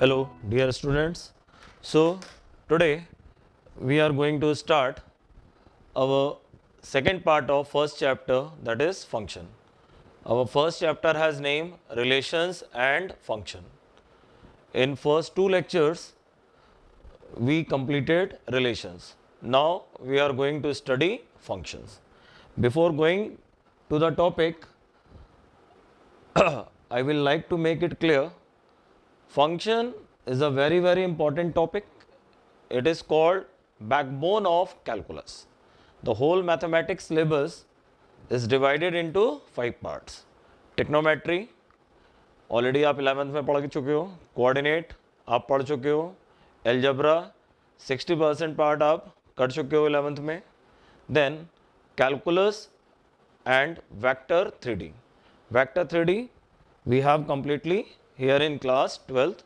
Hello, dear students. So, today we are going to start our second part of first chapter, that is function. Our first chapter has name relations and function. In first two lectures, we completed relations. Now we are going to study functions. Before going to the topic, I will like to make it clear. Function is a very important topic. It is called backbone of calculus. The whole mathematics syllabus is divided into 5 parts. Trigonometry, already आप 11th में पढ़ चुके हो. Coordinate आप पढ़ चुके हो. Algebra 60% part आप कर चुके हो 11th में. Then calculus and vector 3D. Vector 3D we have completely here in class 12th,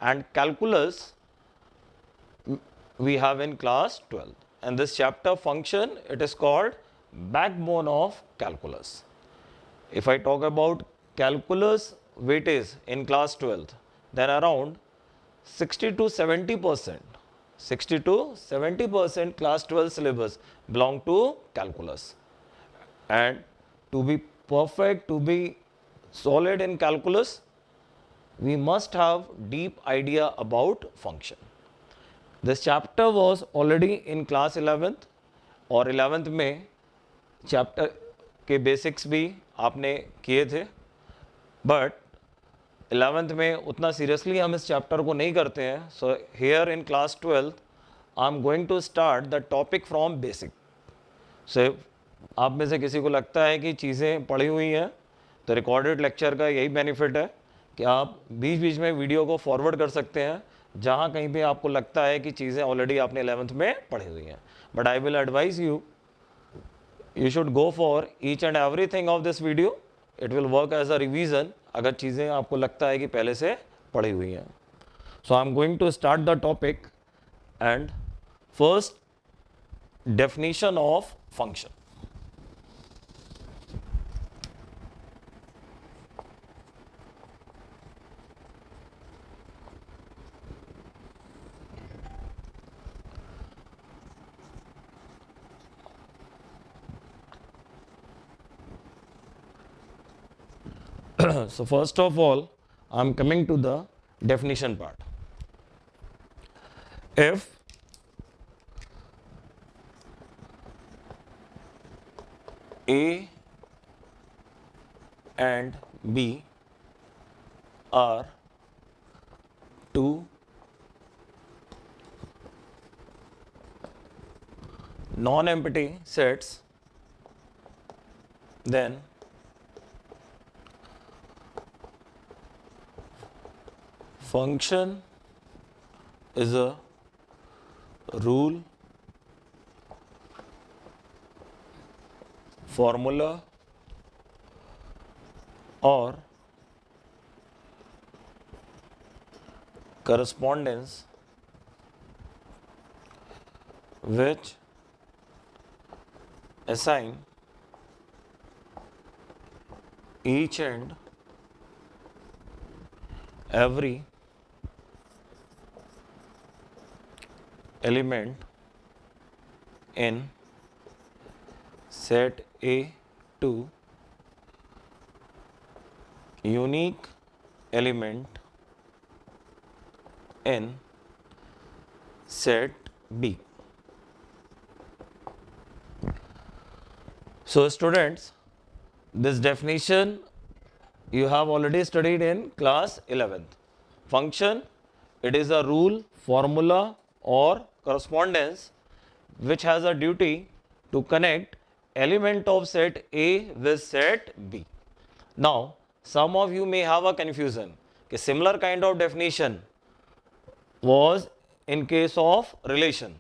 and calculus we have in class 12th, and this chapter function, it is called backbone of calculus. If I talk about calculus weightage in class 12th, then around 60 to 70% class 12 syllabus belong to calculus. And to be perfect, to be solid in calculus, we must have deep idea about function. This chapter was already in class 11th, और 11th में chapter के basics भी आपने किए थे, but 11th में उतना seriously हम इस चैप्टर को नहीं करते हैं. So here in class 12th I am going to start the topic from basic. So आप में से किसी को लगता है कि चीज़ें पढ़ी हुई हैं, तो रिकॉर्डेड लेक्चर का यही बेनिफिट है कि आप बीच बीच में वीडियो को फॉरवर्ड कर सकते हैं जहाँ कहीं पे आपको लगता है कि चीज़ें ऑलरेडी आपने 11th में पढ़ी हुई हैं. But I will advise you should go for each and everything of this video. It will work as a revision अगर चीज़ें आपको लगता है कि पहले से पढ़ी हुई हैं. So I am going to start the topic. And first, definition of function. So first of all, I am coming to the definition part. If A and B are two non-empty sets, then function is a rule, formula, or correspondence which assign each and every element in set A to unique element in set B. So students, this definition you have already studied in class 11th. Function, it is a rule, formula or correspondence which has a duty to connect element of set A with set B. Now, some of you may have a confusion कि similar kind of definition was in case of relation.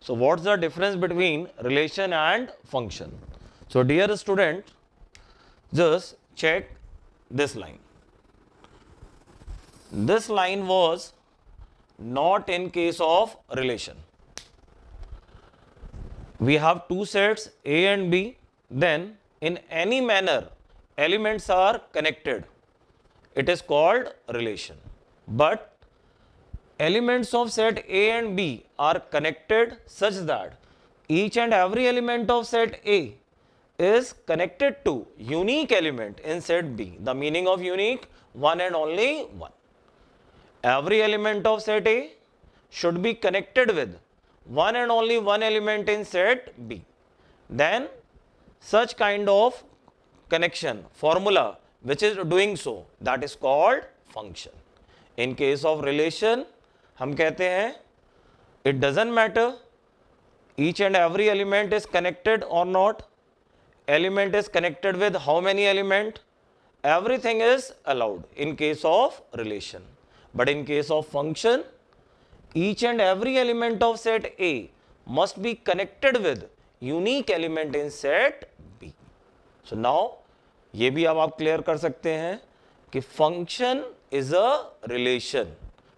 So what's the difference between relation and function? So dear student, just check this line. This line was not in case of relation. We have two sets A and B, then in any manner elements are connected, it is called relation. But elements of set A and B are connected such that each and every element of set A is connected to unique element in set B. The meaning of unique, one and only one. Every element of set A should be connected with one and only one element in set B. Then such kind of connection formula which is doing so, that is called function. In case of relation हम कहते हैं it doesn't matter each and every element is connected or not, element is connected with how many element, everything is allowed in case of relation. But in case of function, each and every element of set A must be connected with unique element in set B. So now ये भी अब आप clear कर सकते हैं कि function is a relation.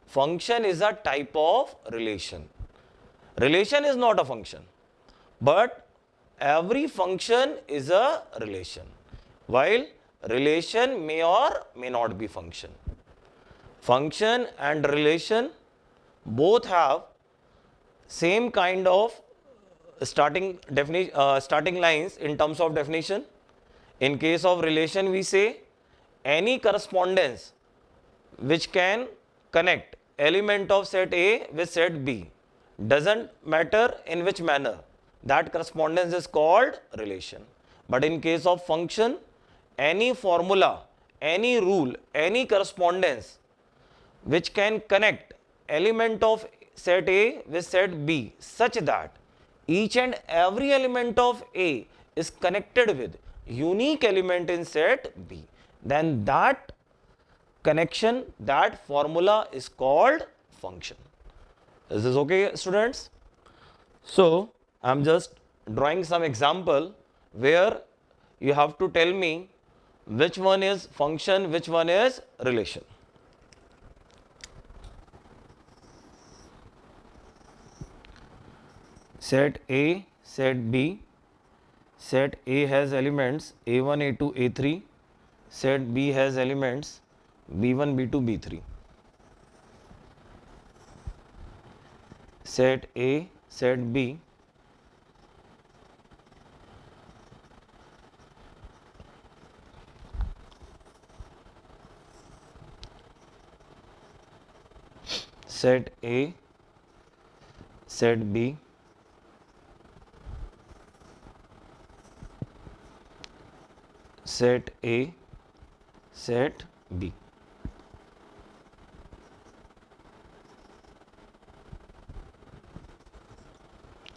Function is a type of relation. Relation is not a function, but every function is a relation, while relation may or may not be function. Function and relation both have same kind of starting lines in terms of definition. In case of relation, we say any correspondence which can connect element of set A with set B, doesn't matter in which manner, that correspondence is called relation. But in case of function, any formula, any rule, any correspondence which can connect element of set A with set B such that each and every element of A is connected with unique element in set B, then that connection, that formula is called function. Is this okay, students? So I'm just drawing some example where you have to tell me which one is function, which one is relation. Set A, set B. Set A has elements A1, A2, A3. Set B has elements B1, B2, B3. Set A, set B. Set A, set B. Set A, set B.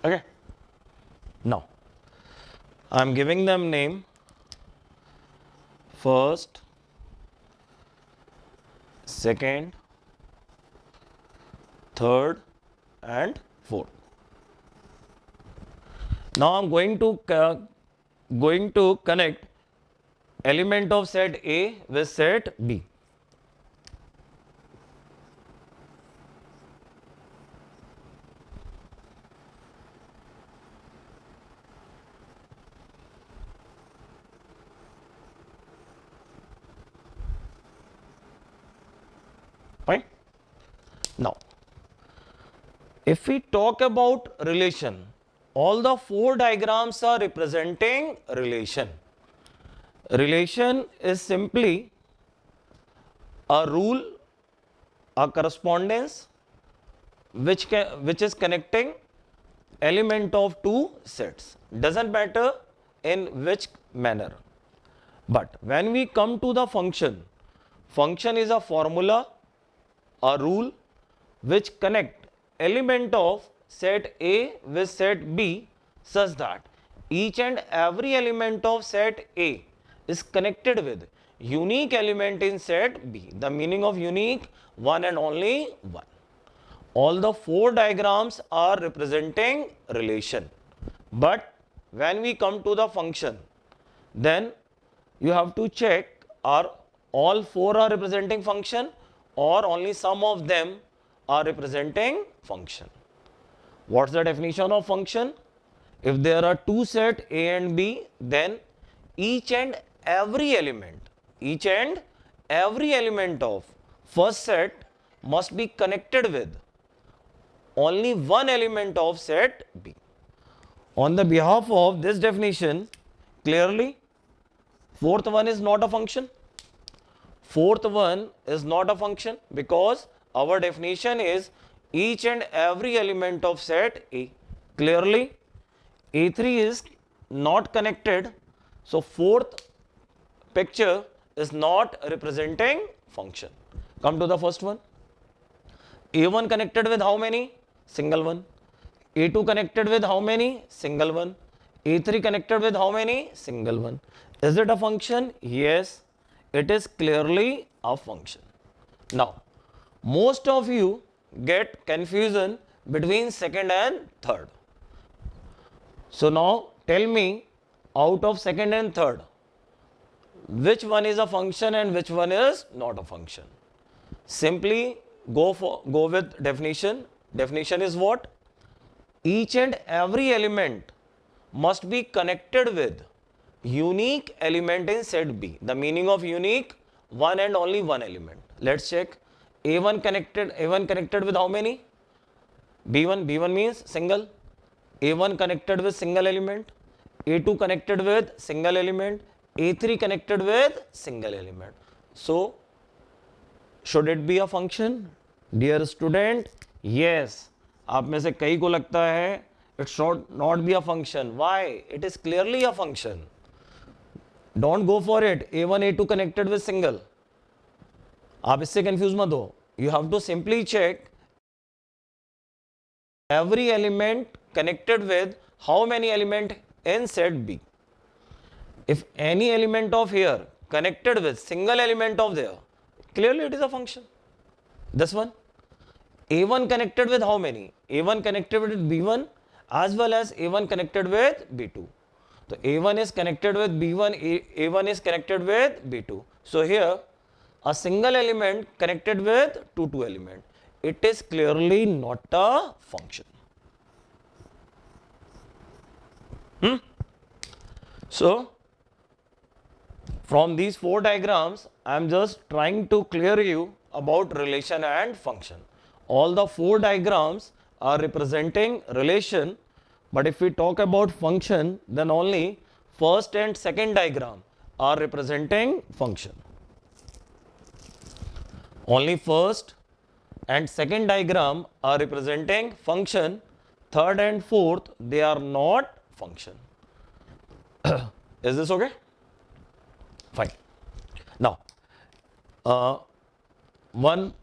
Okay. Now, I am giving them name first, second, third and fourth. Now I am going to connect element of set A with set B. Fine. Now, if we talk about relation, all the four diagrams are representing relation. Relation is simply a rule, a correspondence which is connecting element of two sets. Doesn't matter in which manner. But when we come to the function, function is a formula, a rule which connect element of set A with set B such that each and every element of set A is connected with unique element in set B. The meaning of unique, one and only one. All the four diagrams are representing relation. But when we come to the function, then you have to check are all four are representing function or only some of them are representing function. What's the definition of function? If there are two sets A and B, then each and every element of first set must be connected with only one element of set B. On the behalf of this definition, clearly, fourth one is not a function. Fourth one is not a function because our definition is each and every element of set A. Clearly, A3 is not connected. So, fourth picture is not representing function. Come to the first one. A1 connected with how many? Single one. A2 connected with how many? Single one. A3 connected with how many? Single one. Is it a function? Yes, it is clearly a function. Now, most of you get confusion between second and third. So now tell me, out of second and third, which one is a function and which one is not a function? Simply go with definition. Definition is what? Each and every element must be connected with unique element in set B. The meaning of unique, one and only one element. Let's check. A1 connected with how many? B1 means single. A1 connected with single element. A2 connected with single element. A3 connected with single element. So, should it be a function? Dear student, yes. आप में से कई को लगता है it should not be a function. Why? It is clearly a function. Don't go for it. A1, A2 connected with single. आप इससे confuse मत हो. You have to simply check every element connected with how many element in set B. If any element of here connected with single element of there, clearly it is a function. This one. A1 connected with how many? A1 connected with B1 as well as A1 connected with B2. So A1 is connected with B1, A1 is connected with B2. So here a single element connected with two element. It is clearly not a function. So from these four diagrams, I am just trying to clear you about relation and function. All the four diagrams are representing relation, but if we talk about function, then only first and second diagram are representing function. Only first and second diagram are representing function. Third and fourth, they are not function. Is this okay? Fine. Now, one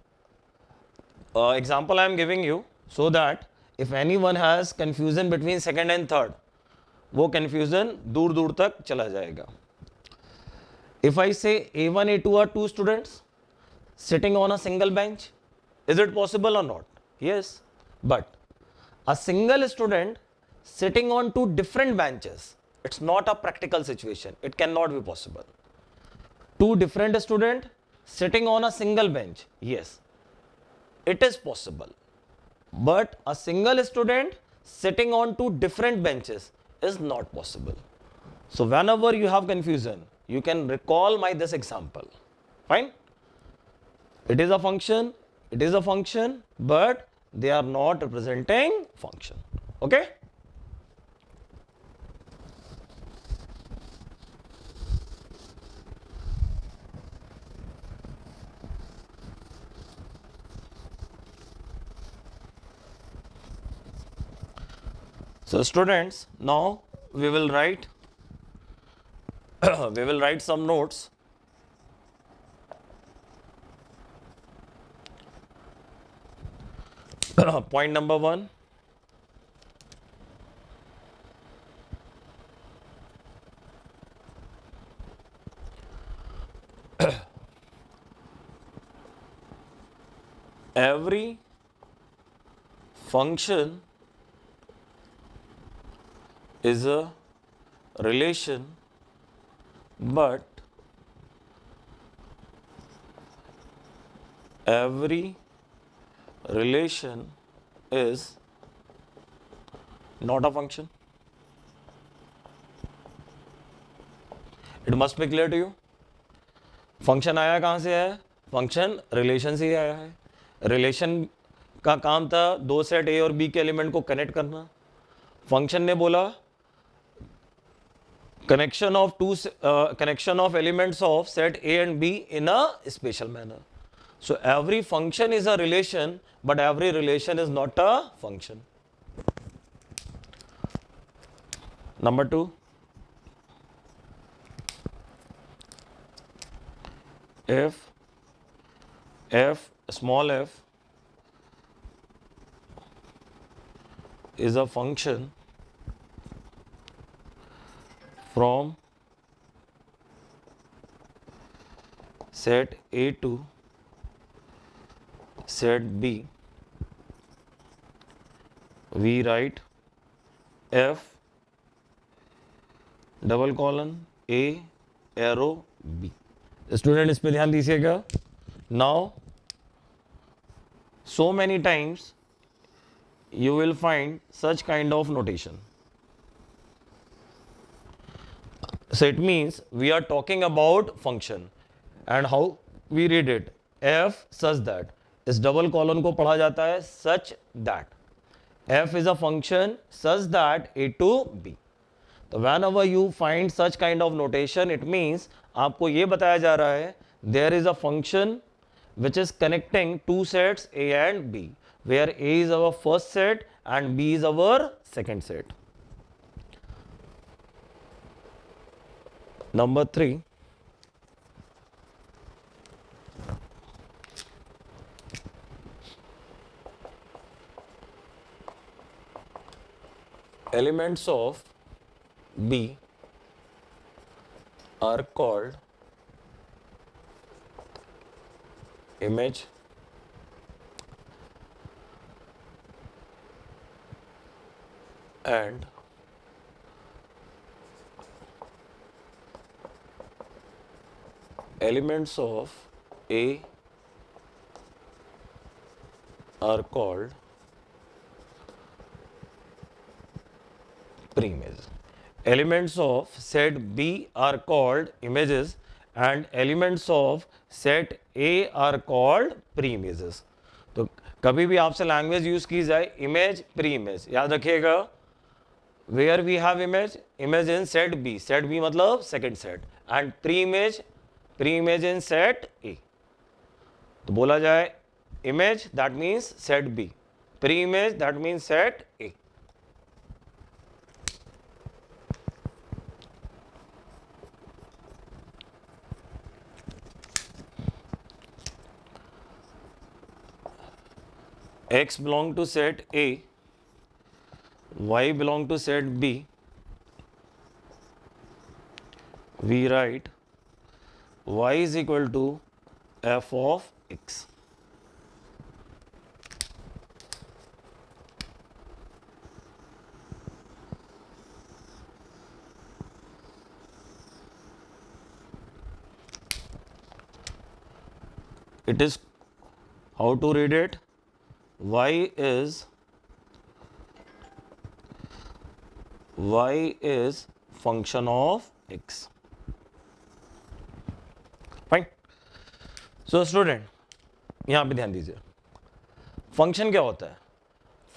example I am giving you so that if anyone has confusion between second and third, वो confusion दूर दूर तक चला जाएगा. If I say A1, A2 are two students sitting on a single bench, is it possible or not? Yes, but a single student sitting on two different benches, it's not a practical situation. It cannot be possible. Two different students sitting on a single bench, yes, it is possible. But a single student sitting on two different benches is not possible. So whenever you have confusion, you can recall this example. Fine? It is a function, but they are not representing function. Okay? So students, now we will write some notes. Point number 1. Every function is a relation, but every relation is not a function. It must be clear to you. Function आया कहाँ से है? Function relation से ही आया है. Relation का काम था दो सेट ए और बी के एलिमेंट को कनेक्ट करना. फंक्शन ने बोला connection of elements of set A and B in a special manner. So every function is a relation, but every relation is not a function. Number 2, if small f is a function from set A to set B, we write f double colon A arrow B. Student इस पे ध्यान दीजिएगा. Now so many times you will find such kind of notation. So it means we are talking about function and how we read it. F such that, इस double colon को पढ़ा जाता है such that. F is a function such that A to B. तो whenever you find such kind of notation, it means आपको ये बताया जा रहा है there is a function which is connecting two sets A and B, where A is our first set and B is our second set. Number 3, elements of B are called image and elements of A are called pre-image. Elements of set B are called images and elements of set A are called pre-images. तो कभी भी आपसे language use की जाए image pre image, याद रखिएगा. Where we have image in set B, set B मतलब second set, and pre image in set A. तो बोला जाए image that means set B, pre image that means set A. X belong to set A, Y belong to set B, we write Y is equal to f of x. It is how to read it. Y is function of x. Fine. So student यहां पे ध्यान दीजिए. Function क्या होता है?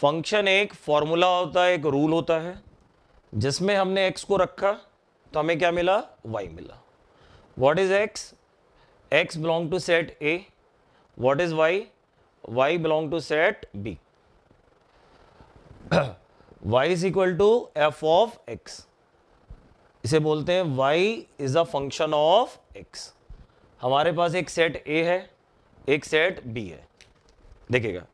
Function एक formula होता है, एक रूल होता है, जिसमें हमने x को रखा तो हमें क्या मिला? y मिला. What is x? x belong to set A. What is y? y belong to set B. y is equal to f of x. इसे बोलते हैं y is a function of x. हमारे पास एक सेट A है, एक set B है. देखिएगा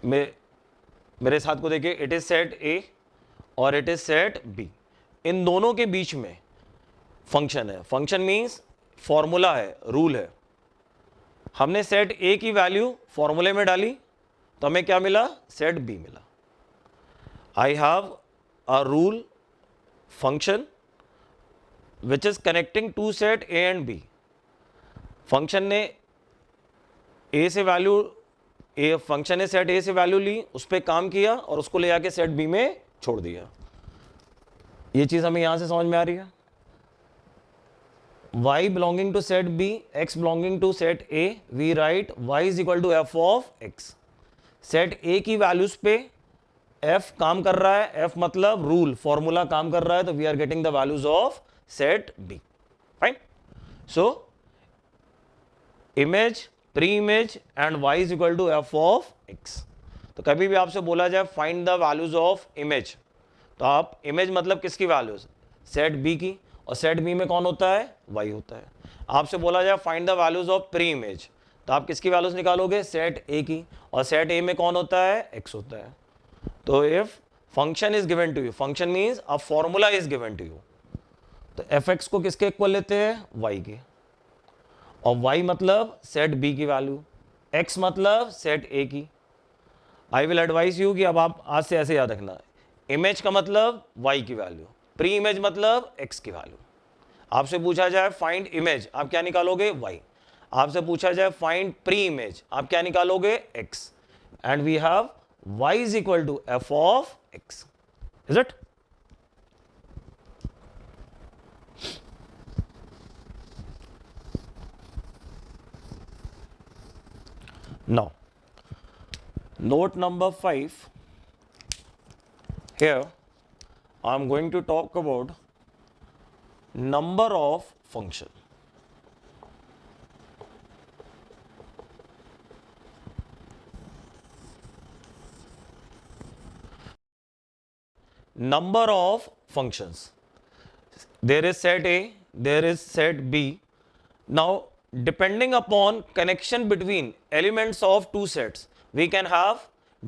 मेरे साथ को देखिए, इट इज सेट A और इट इज सेट B. इन दोनों के बीच में फंक्शन है. फंक्शन मीन्स फॉर्मूला है, रूल है. हमने सेट A की वैल्यू फॉर्मूले में डाली तो हमें क्या मिला? सेट B मिला. I have a rule function which is connecting to set A and B. Function ने सेट A से वैल्यू ली, उस पर काम किया और उसको ले आके सेट B में छोड़ दिया. ये चीज हमें यहां से समझ में आ रही है. y belonging to set B, x belonging to set A, we write y is equal to f of x. Set A की वैल्यूज पे f काम कर रहा है, f मतलब रूल फॉर्मूला काम कर रहा है, तो we are getting the values of set B. Fine. So image, pre image and y is equal to f of x. तो कभी भी आपसे बोला जाए find the values of image, तो आप इमेज मतलब किसकी वैल्यूज, सेट B की, और सेट B में कौन होता है, y होता है. आपसे बोला जाए find the values of pre image, तो आप किसकी वैल्यूज निकालोगे, सेट A की, और सेट A में कौन होता है, x होता है. तो if function is given to you, function means a formula is given to you, तो fx को किसके इक्वल लेते हैं, y के, और y मतलब सेट B की वैल्यू, x मतलब सेट A की. आई विल एडवाइस यू कि अब आप आज से ऐसे याद रखना, इमेज का मतलब y की वैल्यू, प्री इमेज मतलब x की वैल्यू. आपसे पूछा जाए फाइंड इमेज, आप क्या निकालोगे, y. आपसे पूछा जाए फाइंड प्री इमेज, आप क्या निकालोगे, x. And we have y is equal to f of x. Is it? Now note number 5, here I am going to talk about number of function. Number of functions. There is set A, there is set B. Now depending upon connection between elements of two sets, we can have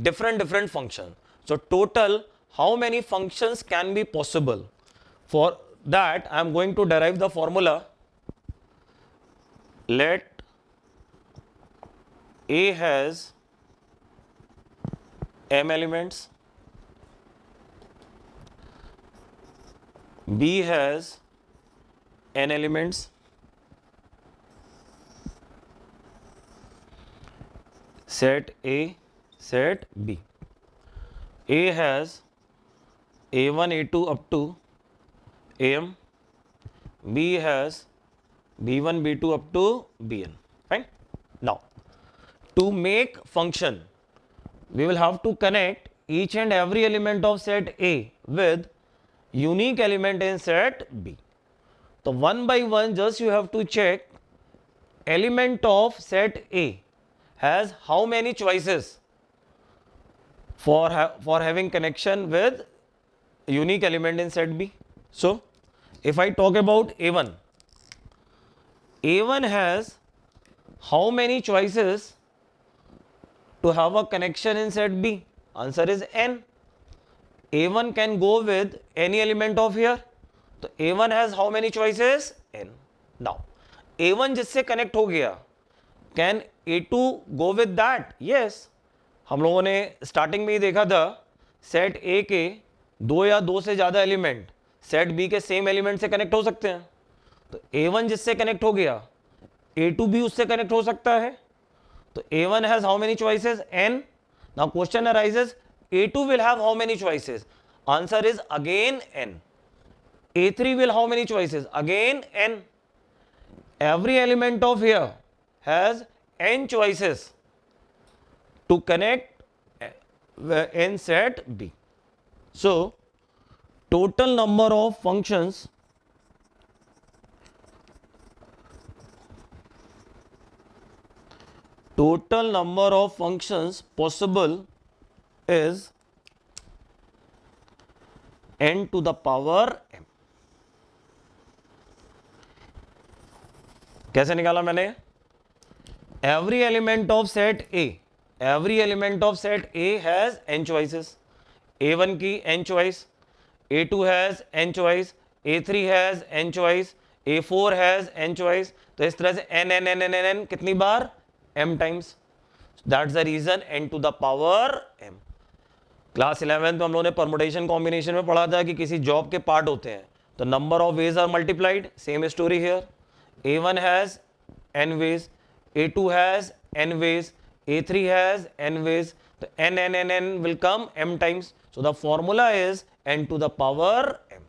different functions. So total how many functions can be possible? For that I am going to derive the formula. Let A has m elements, B has n elements, set A, set B. A has A1, A2 up to AM. B has B1, B2 up to Bn. Fine. Now, to make function, we will have to connect each and every element of set A with unique element in set B. So one by one, just you have to check element of set A has how many choices for having connection with unique element in set B. So if I talk about A1, A1 has how many choices to have a connection in set B? Answer is n. A1 can go with any element of here. So A1 has how many choices? N. Now A1 जिससे connect हो गया, can A2 go with that? Yes. हम लोगों ने starting में ही देखा था, set A के दो या दो से ज्यादा एलिमेंट सेट B के सेम एलिमेंट से कनेक्ट हो सकते हैं. तो A1 जिससे कनेक्ट हो गया, A2 भी उससे कनेक्ट हो सकता है. तो A1 has how many choices? N. Now question arises, A2 will have how many choices? Answer is again n. A3 will how many choices? Again n. Every element of here has n choices to connect in set B. So total number of functions possible is n to the power m. कैसे निकाला मैंने? Every element of set A has n choices. A1 की n choice, A2 has n choice, A3 has n choice, A4 has n choice. तो इस तरह से n कितनी बार? m times. That's the reason n to the power m. Class 11 में हम लोगों ने परमुटेशन कॉम्बिनेशन में पढ़ा था कि किसी जॉब के पार्ट होते हैं तो number of ways are multiplied. Same story here. A1 has n ways, A2 has n ways, A3 has n ways. So n will come m times. So the formula is n to the power m.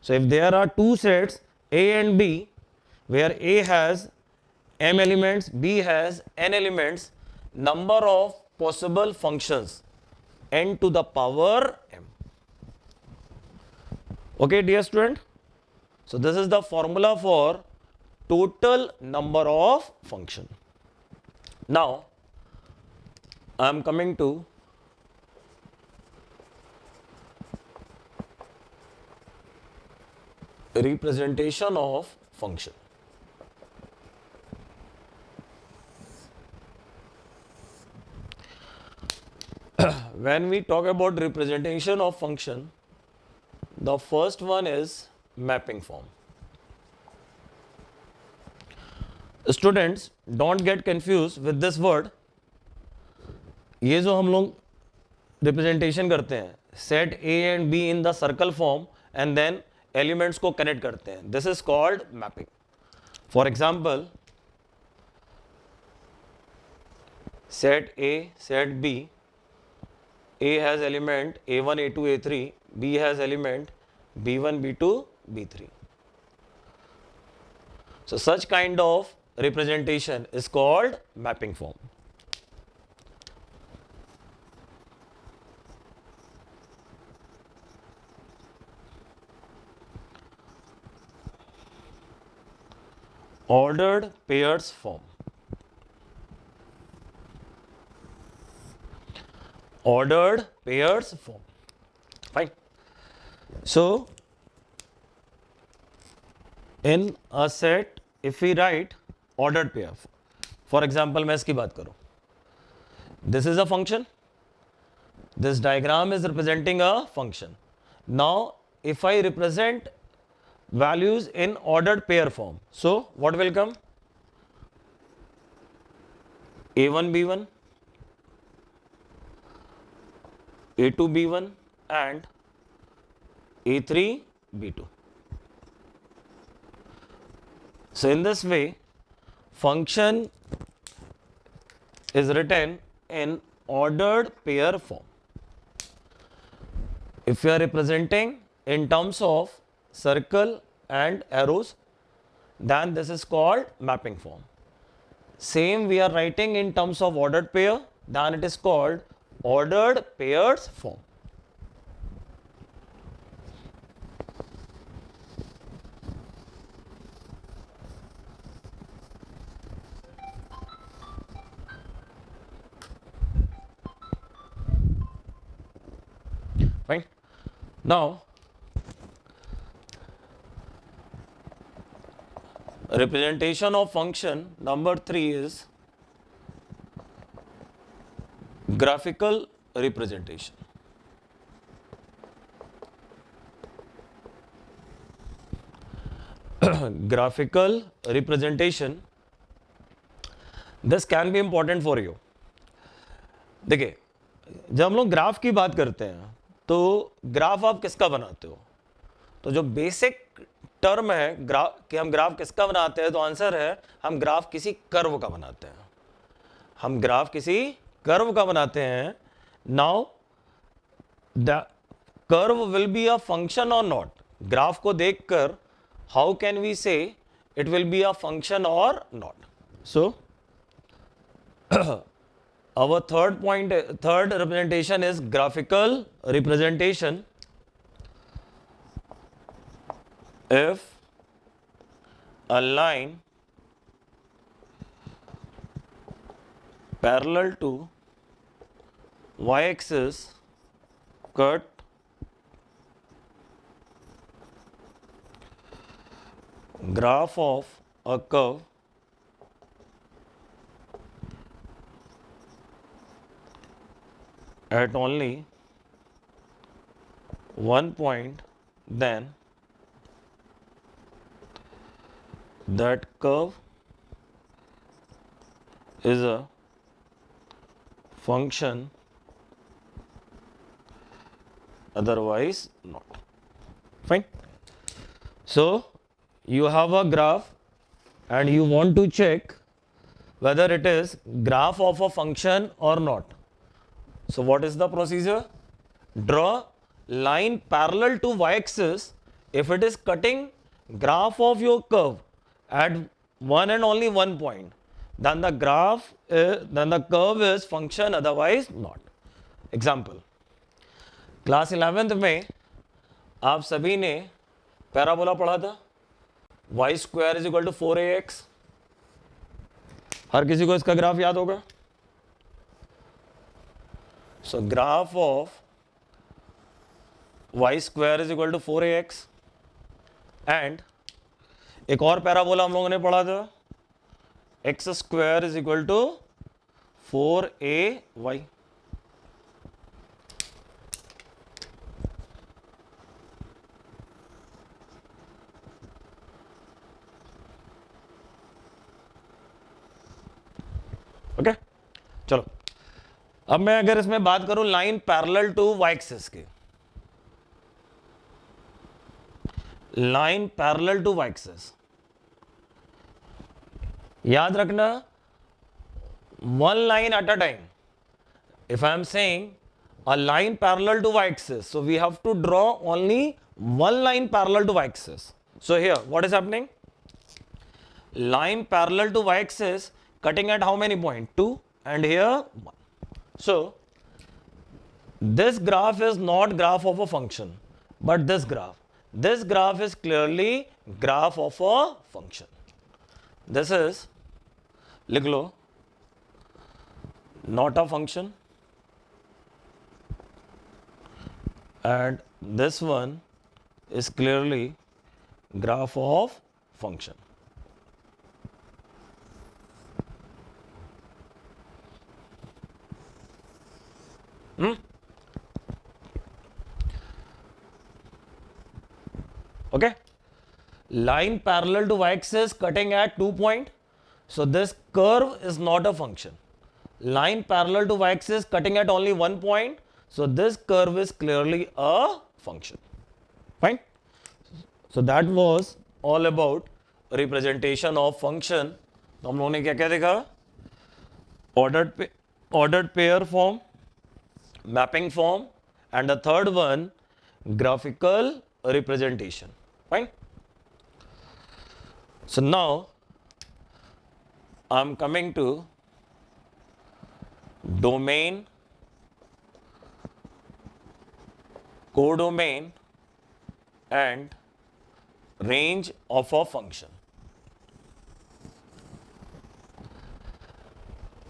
So if there are two sets A and B, where A has m elements, B has n elements, number of possible functions n to the power m. Okay, dear student. So this is the formula for total number of function. Now I am coming to representation of function. When we talk about representation of function, the first one is mapping form. Students, don't get confused with this word. ये जो हम लोग representation करते हैं, set A and B in the circle form and then elements को connect करते हैं, this is called mapping. For example, set A, set B, A has element A1, A2, A3, B has element B1, B2, B3. So such kind of representation is called mapping form. Ordered pairs form. Ordered pairs form. Fine. So in a set, if we write ordered pair, for example, मैं इसकी बात करूं, this is a function, this diagram is representing a function. Now if I represent values in ordered pair form, so what will come? A1 B1, A2 B1 and A3 B2. So in this way, function is written in ordered pair form. If we are representing in terms of circle and arrows, then this is called mapping form. Same we are writing in terms of ordered pair, then it is called ordered pairs form. Right? Now, representation of function number 3 is graphical representation. Graphical representation, this can be important for you. देखिए, जब हम लोग graph की बात करते हैं तो graph आप किसका बनाते हो? तो जो बेसिक टर्म है ग्राफ कि हम ग्राफ किसका बनाते हैं, तो आंसर है हम ग्राफ किसी कर्व का बनाते हैं. हम ग्राफ किसी कर्व का बनाते हैं. Now the curve will be a function or not. Graph को देखकर how can we say it will be a function or not. So our third representation is graphical representation. If a line parallel to y-axis cut graph of a curve at only one point, then that curve is a function, otherwise not. Fine. So you have a graph and you want to check whether it is graph of a function or not. So what is the procedure? Draw line parallel to y-axis if it is cutting graph of your curve at one and only one point, then the curve is function, otherwise not. Example, class 11th में आप सभी ने parabola पढ़ा था, y square is equal to 4ax. हर किसी को इसका ग्राफ याद होगा. So graph of y square is equal to 4ax. And एक और पैराबोला हम लोगों ने पढ़ा था, x square is equal to 4ay. Okay चलो, अब मैं अगर इसमें बात करूं line parallel to y axis की, line parallel to y axis, याद रखना one line at a time. If I am saying a line parallel to y axis, so we have to draw only one line parallel to y axis. So here what is happening, line parallel to y axis cutting at how many point, 2, and here 1. So this graph is not graph of a function, but this graph is clearly graph of a function. This is, लिख लो, not a function, and this one is clearly graph of function. Okay, line parallel to y axis cutting at 2 point, so this curve is not a function. Line parallel to y axis cutting at only 1 point, so this curve is clearly a function. Fine. So that was all about representation of function. तो हम लोगों ने क्या क्या देखा, ordered pair form, mapping form, and the third one graphical representation. Fine. So now I'm coming to domain, codomain, and range of a function.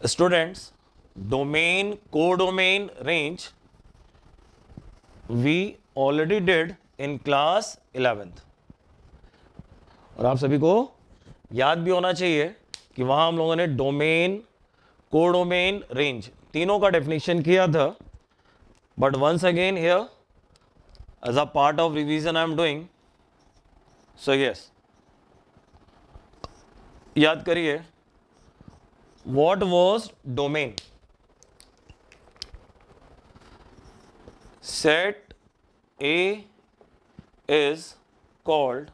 Students, domain, codomain, range we already did in class 11th. और आप सभी को याद भी होना चाहिए कि वहां हम लोगों ने डोमेन, कोडोमेन, रेंज तीनों का डेफिनेशन किया था. But once again here as a part of revision I am doing. So yes, याद करिए, what was domain. Set A is called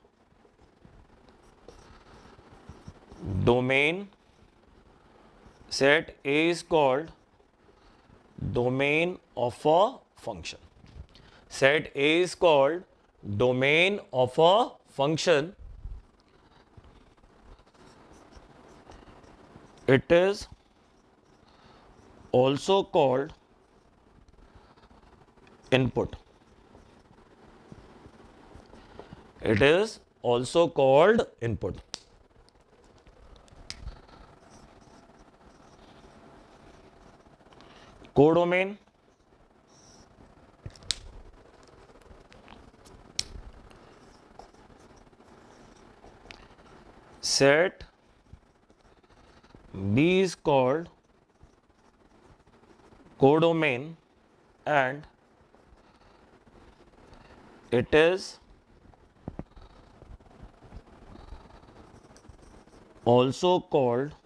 domain. Set A is called domain of a function. Set A is called domain of a function. It is also called input. It is also called input. Codomain, set B is called codomain, and it is also called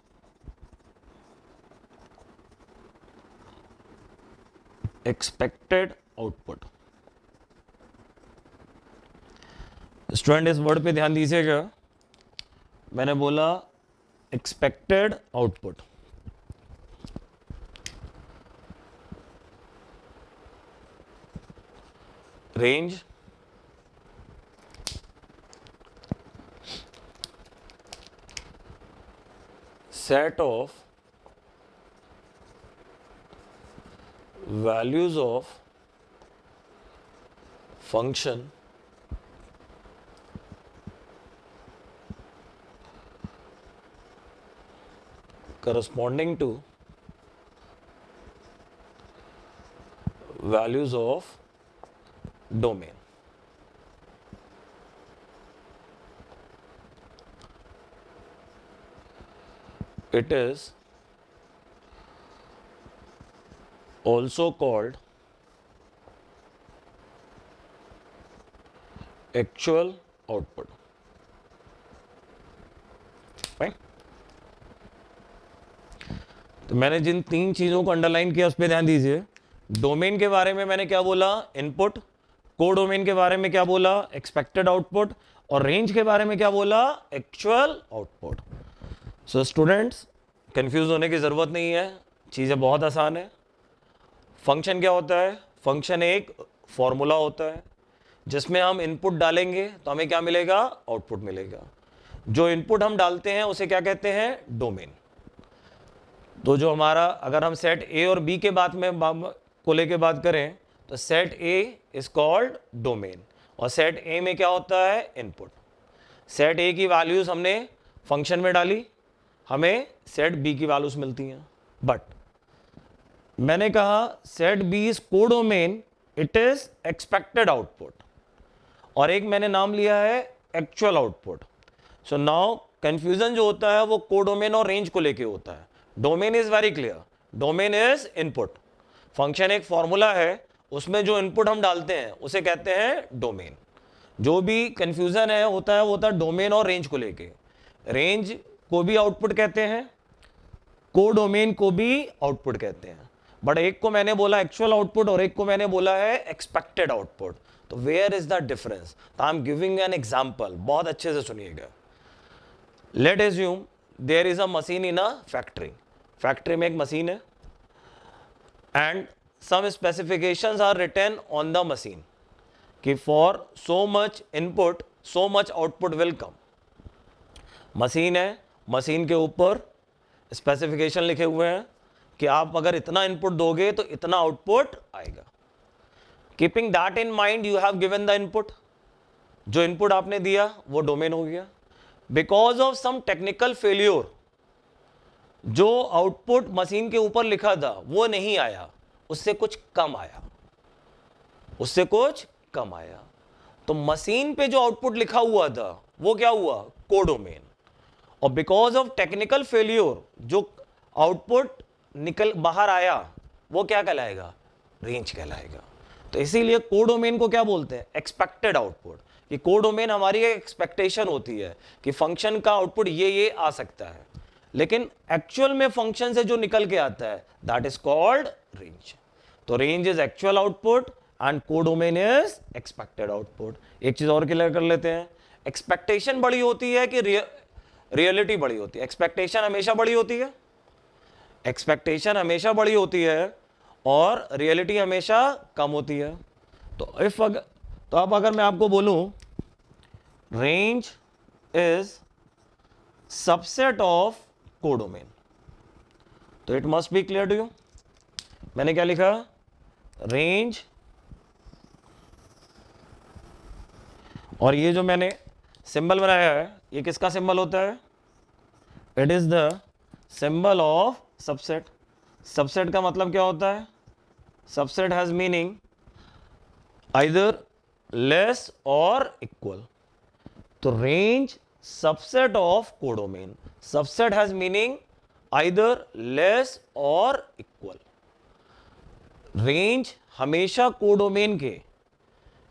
expected output. Student इस word पे ध्यान दीजिएगा, मैंने बोला expected output. Range set of values of function corresponding to values of domain. It is also called actual output. Right? तो मैंने जिन 3 चीजों को अंडरलाइन किया उस पर ध्यान दीजिए. डोमेन के बारे में मैंने क्या बोला? इनपुट. कोडोमेन के बारे में क्या बोला? Expected output. और रेंज के बारे में क्या बोला? Actual output. So students, confuse होने की जरूरत नहीं है, चीजें बहुत आसान है. फंक्शन क्या होता है? फंक्शन एक फॉर्मूला होता है जिसमें हम इनपुट डालेंगे तो हमें क्या मिलेगा? आउटपुट मिलेगा. जो इनपुट हम डालते हैं उसे क्या कहते हैं? डोमेन. तो जो हमारा, अगर हम सेट ए और बी के बाद में को लेके बात करें तो set A is called domain और सेट ए में क्या होता है? इनपुट. सेट ए की वैल्यूज हमने फंक्शन में डाली, हमें सेट बी की वैल्यूज मिलती हैं. बट मैंने कहा set B is codomain, it is expected output. और एक मैंने नाम लिया है actual output. So now confusion जो होता है वो कोडोमेन और रेंज को लेके होता है. Domain is very clear. Domain is input. Function एक फॉर्मूला है, उसमें जो इनपुट हम डालते हैं उसे कहते हैं डोमेन. जो भी कंफ्यूजन है होता है वो होता है डोमेन और रेंज को लेके. रेंज को भी आउटपुट कहते हैं, कोडोमेन को भी आउटपुट कहते हैं. बट एक को मैंने बोला एक्चुअल आउटपुट और एक को मैंने बोला है एक्सपेक्टेड आउटपुट. तो वेयर इज द डिफरेंस? तो I am giving an example, बहुत अच्छे से सुनिएगा. Let assume there is a machine in a factory. Factory में एक मशीन है and some specifications are written on the machine कि for so much input so much output will come. Machine है, machine के ऊपर स्पेसिफिकेशन लिखे हुए हैं कि आप अगर इतना इनपुट दोगे तो इतना आउटपुट आएगा. Keeping that in mind you have given the input. जो इनपुट आपने दिया वो डोमेन हो गया. Because of some technical failure जो आउटपुट मशीन के ऊपर लिखा था वो नहीं आया, उससे कुछ कम आया, उससे कुछ कम आया. तो मशीन पे जो आउटपुट लिखा हुआ था वो क्या हुआ? कोडोमेन. और बिकॉज ऑफ टेक्निकल फेल्योर जो आउटपुट निकल बाहर आया वो क्या कहलाएगा? रेंज कहलाएगा. तो इसीलिए कोडोमेन को क्या बोलते हैं? Expected output. कि कोडोमेन हमारी एक एक्सपेक्टेशन होती है कि फंक्शन का आउटपुट ये आ सकता है, लेकिन एक्चुअल में फंक्शन से जो निकल के आता है दैट इज कॉल्ड रेंज. तो range is actual output and codomain is expected output. एक चीज और क्लियर कर लेते हैं. एक्सपेक्टेशन बड़ी होती है कि रियलिटी बड़ी होती है? एक्सपेक्टेशन हमेशा बड़ी होती है. एक्सपेक्टेशन हमेशा बड़ी होती है और रियलिटी हमेशा कम होती है. तो अब अगर मैं आपको बोलूं range is subset of codomain, तो it must be clear to you. मैंने क्या लिखा? रेंज, और ये जो मैंने सिंबल बनाया है ये किसका सिंबल होता है? It is the symbol of subset. Subset का मतलब क्या होता है? Subset has meaning either less और इक्वल. तो range subset of codomain. Subset has meaning either less और इक्वल. रेंज हमेशा कोडोमेन के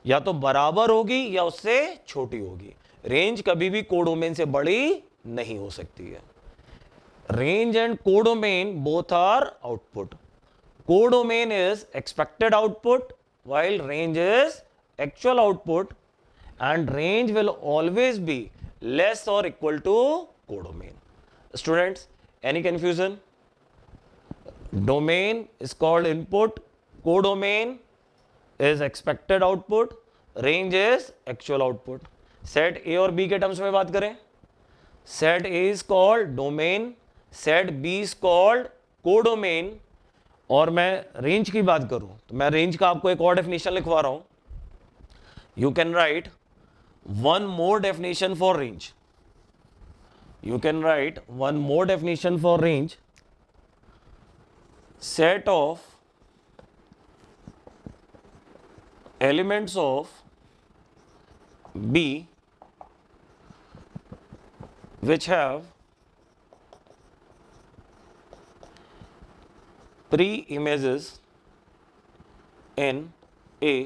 या तो बराबर होगी या उससे छोटी होगी. रेंज कभी भी कोडोमेन से बड़ी नहीं हो सकती है. Range and codomain both are output. Codomain is expected output while range is actual output, and range will always be less or equal to codomain. Students, any confusion? Domain is called input, codomain is expected output, range is actual output. Set A और B के terms में बात करें, set A is called domain, set B is called codomain, और मैं range की बात करूं तो मैं रेंज का आपको एक और डेफिनेशन लिखवा रहा हूं. You can right one more definition for range. You can write one more definition for range. Set of elements of B which have pre-images in A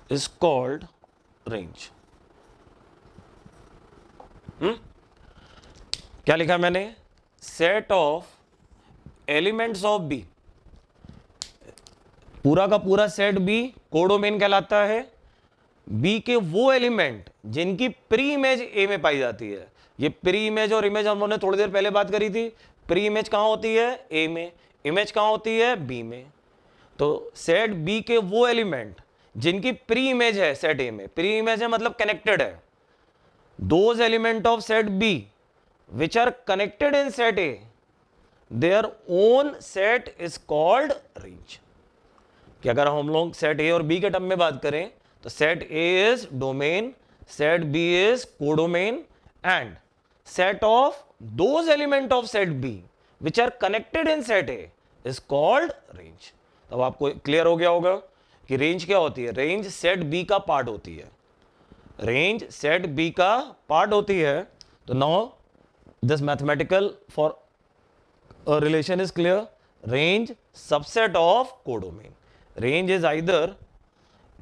is called range. क्या लिखा मैंने? Set of elements of B, पूरा का पूरा set B codomain कहलाता है. B के वो एलिमेंट जिनकी प्री इमेज ए में पाई जाती है. ये प्री इमेज और इमेज हम लोगों ने थोड़ी देर पहले बात करी थी. प्री इमेज कहां होती है? ए में. इमेज कहां होती है? बी में. तो सेट बी के वो एलिमेंट जिनकी प्री इमेज है सेट ए में, प्री इमेज है मतलब कनेक्टेड है. Those element of set B which are connected in set A, their own set is called range. कि अगर हम लोग सेट A और B के टर्म में बात करें तो set A is domain, set B is codomain, and set of those element of set B which are connected in set A is called range. तब आपको क्लियर हो गया होगा कि रेंज क्या होती है. रेंज सेट B का पार्ट होती है. रेंज सेट बी का पार्ट होती है. तो now this mathematical for relation is clear. Range subset of codomain. Range is either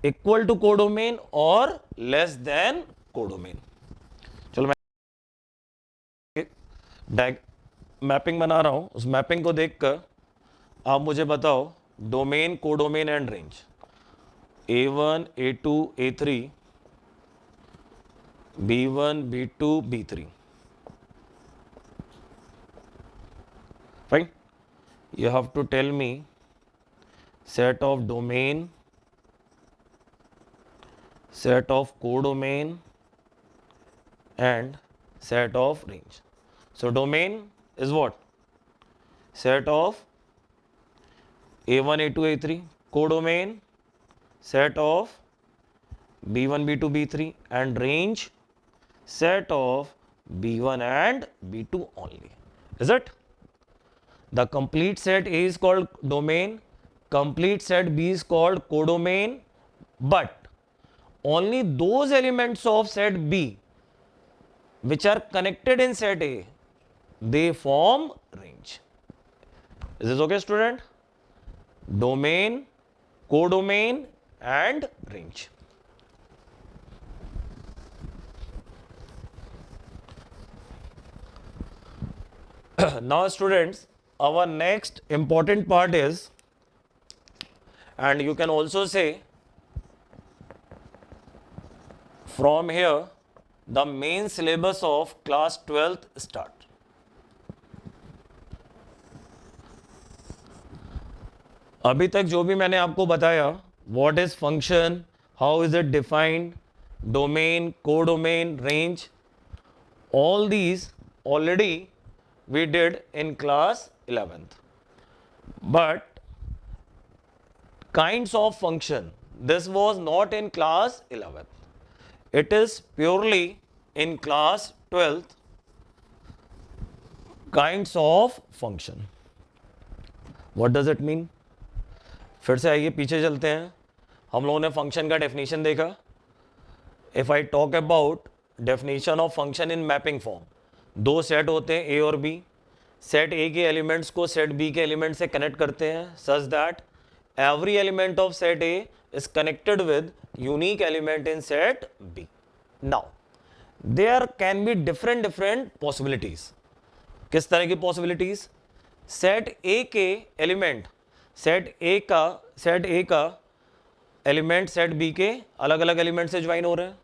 equal to codomain और लेस देन कोडोमेन. चलो मैं मैपिंग बना रहा हूं. उस मैपिंग को देखकर आप मुझे बताओ domain, codomain and range. A1, A2, A3, B1, B2, B3. Fine. You have to tell me set of domain, set of codomain and set of range. So domain is what? Set of A1, A2, A3. Codomain set of B1, B2, B3, and range set of B1 and B2 only. Is it? The complete set A is called domain, complete set B is called codomain, but only those elements of set B which are connected in set A, they form range. Is this okay, student? Domain, codomain and range. Now students, our next important part is, and you can also say from here the main syllabus of class 12th start. अभी तक जो भी मैंने आपको बताया, what is function, how is it defined, domain, codomain, range, all these already we did in class 11th. But kinds of function, this was not in class 11th. It is purely in class 12th. Kinds of function. What does it mean? फिर से आइए पीछे चलते हैं. हम लोगों ने function का डेफिनेशन देखा. If I talk about definition of function in mapping form, दो सेट होते हैं ए और बी. सेट ए के एलिमेंट्स को सेट बी के एलिमेंट से कनेक्ट करते हैं such that every element of set A is connected with unique element in set B. Now there can be different possibilities. किस तरह की पॉसिबिलिटीज? सेट ए के एलिमेंट, सेट ए का एलिमेंट सेट बी के अलग अलग एलिमेंट से ज्वाइन हो रहे हैं.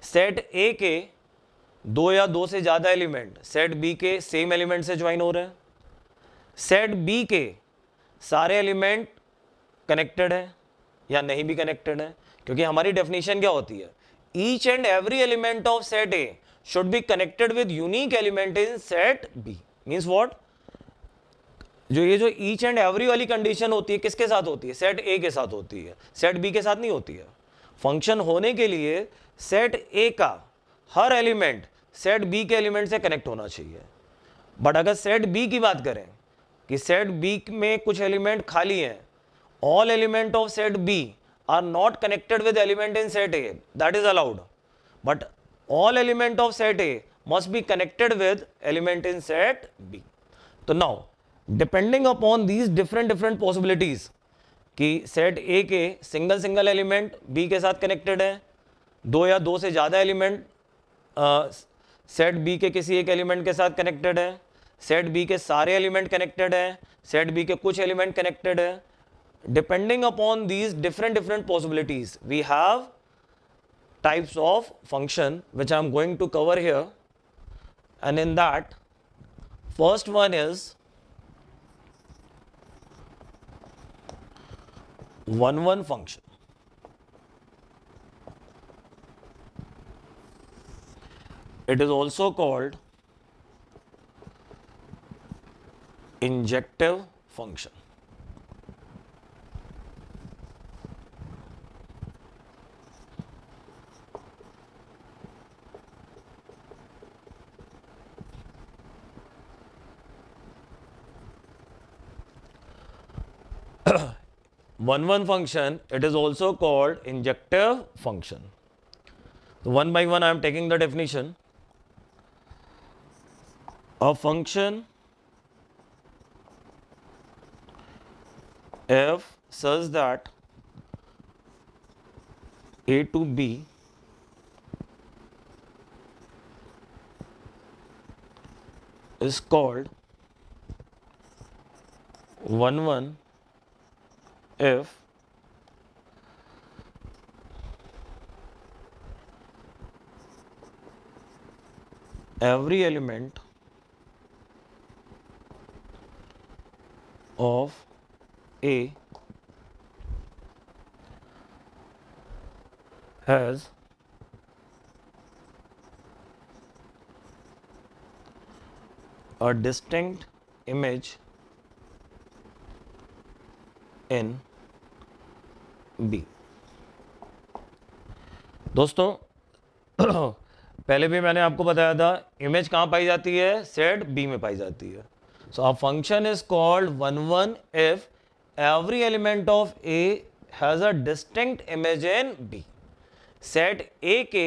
सेट ए के दो या दो से ज़्यादा एलिमेंट सेट बी के सेम एलिमेंट से ज्वाइन हो रहे हैं. सेट बी के सारे एलिमेंट कनेक्टेड है या नहीं भी कनेक्टेड है, क्योंकि हमारी डेफिनेशन क्या होती है? Each and every element of set A should be connected with unique element in set B. Means what? जो ये जो ईच एंड एवरी वाली कंडीशन होती है किसके साथ होती है? सेट ए के साथ होती है, सेट बी के साथ नहीं होती है. फंक्शन होने के लिए सेट ए का हर एलिमेंट सेट बी के एलिमेंट से कनेक्ट होना चाहिए. बट अगर सेट बी की बात करें कि सेट बी में कुछ एलिमेंट खाली हैं, all element of set B are not connected with element in set A, that is allowed. But all element of set A must be connected with element in set B. तो now depending upon these different possibilities कि set A के single element B के साथ connected है, दो या दो से ज़्यादा एलिमेंट सेट बी के किसी एक एलिमेंट के साथ कनेक्टेड है, सेट बी के सारे एलिमेंट कनेक्टेड है, सेट बी के कुछ एलिमेंट कनेक्टेड है. Depending upon these different possibilities we have types of function which I am going to cover here, and in that first one is 1-1 function. It is also called injective function. One function, it is also called injective function. So one by one I am taking the definition. A function f such that a to b is called 1-1 if every element of A has a distinct image in B. दोस्तों पहले भी मैंने आपको बताया था image कहाँ पाई जाती है? सेट बी में पाई जाती है. So a function is called 1-1 if every element of A has a distinct image in B. Set A के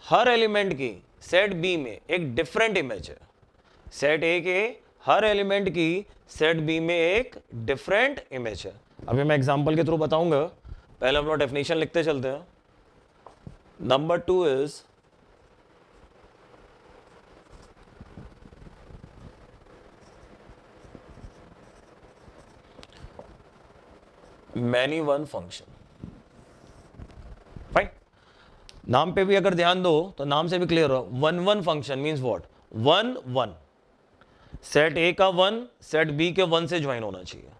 हर एलिमेंट की सेट बी में एक डिफरेंट इमेज है. सेट ए के हर एलिमेंट की सेट बी में एक डिफरेंट इमेज है. अभी मैं एग्जांपल के थ्रू बताऊंगा. पहले हम लोग डेफिनेशन लिखते चलते हैं. Number 2 is many one function. Fine. नाम पे भी अगर ध्यान दो तो नाम से भी क्लियर हो. 1-1 फंक्शन मींस व्हाट? 1-1. सेट ए का 1 सेट बी के 1 से ज्वाइन होना चाहिए.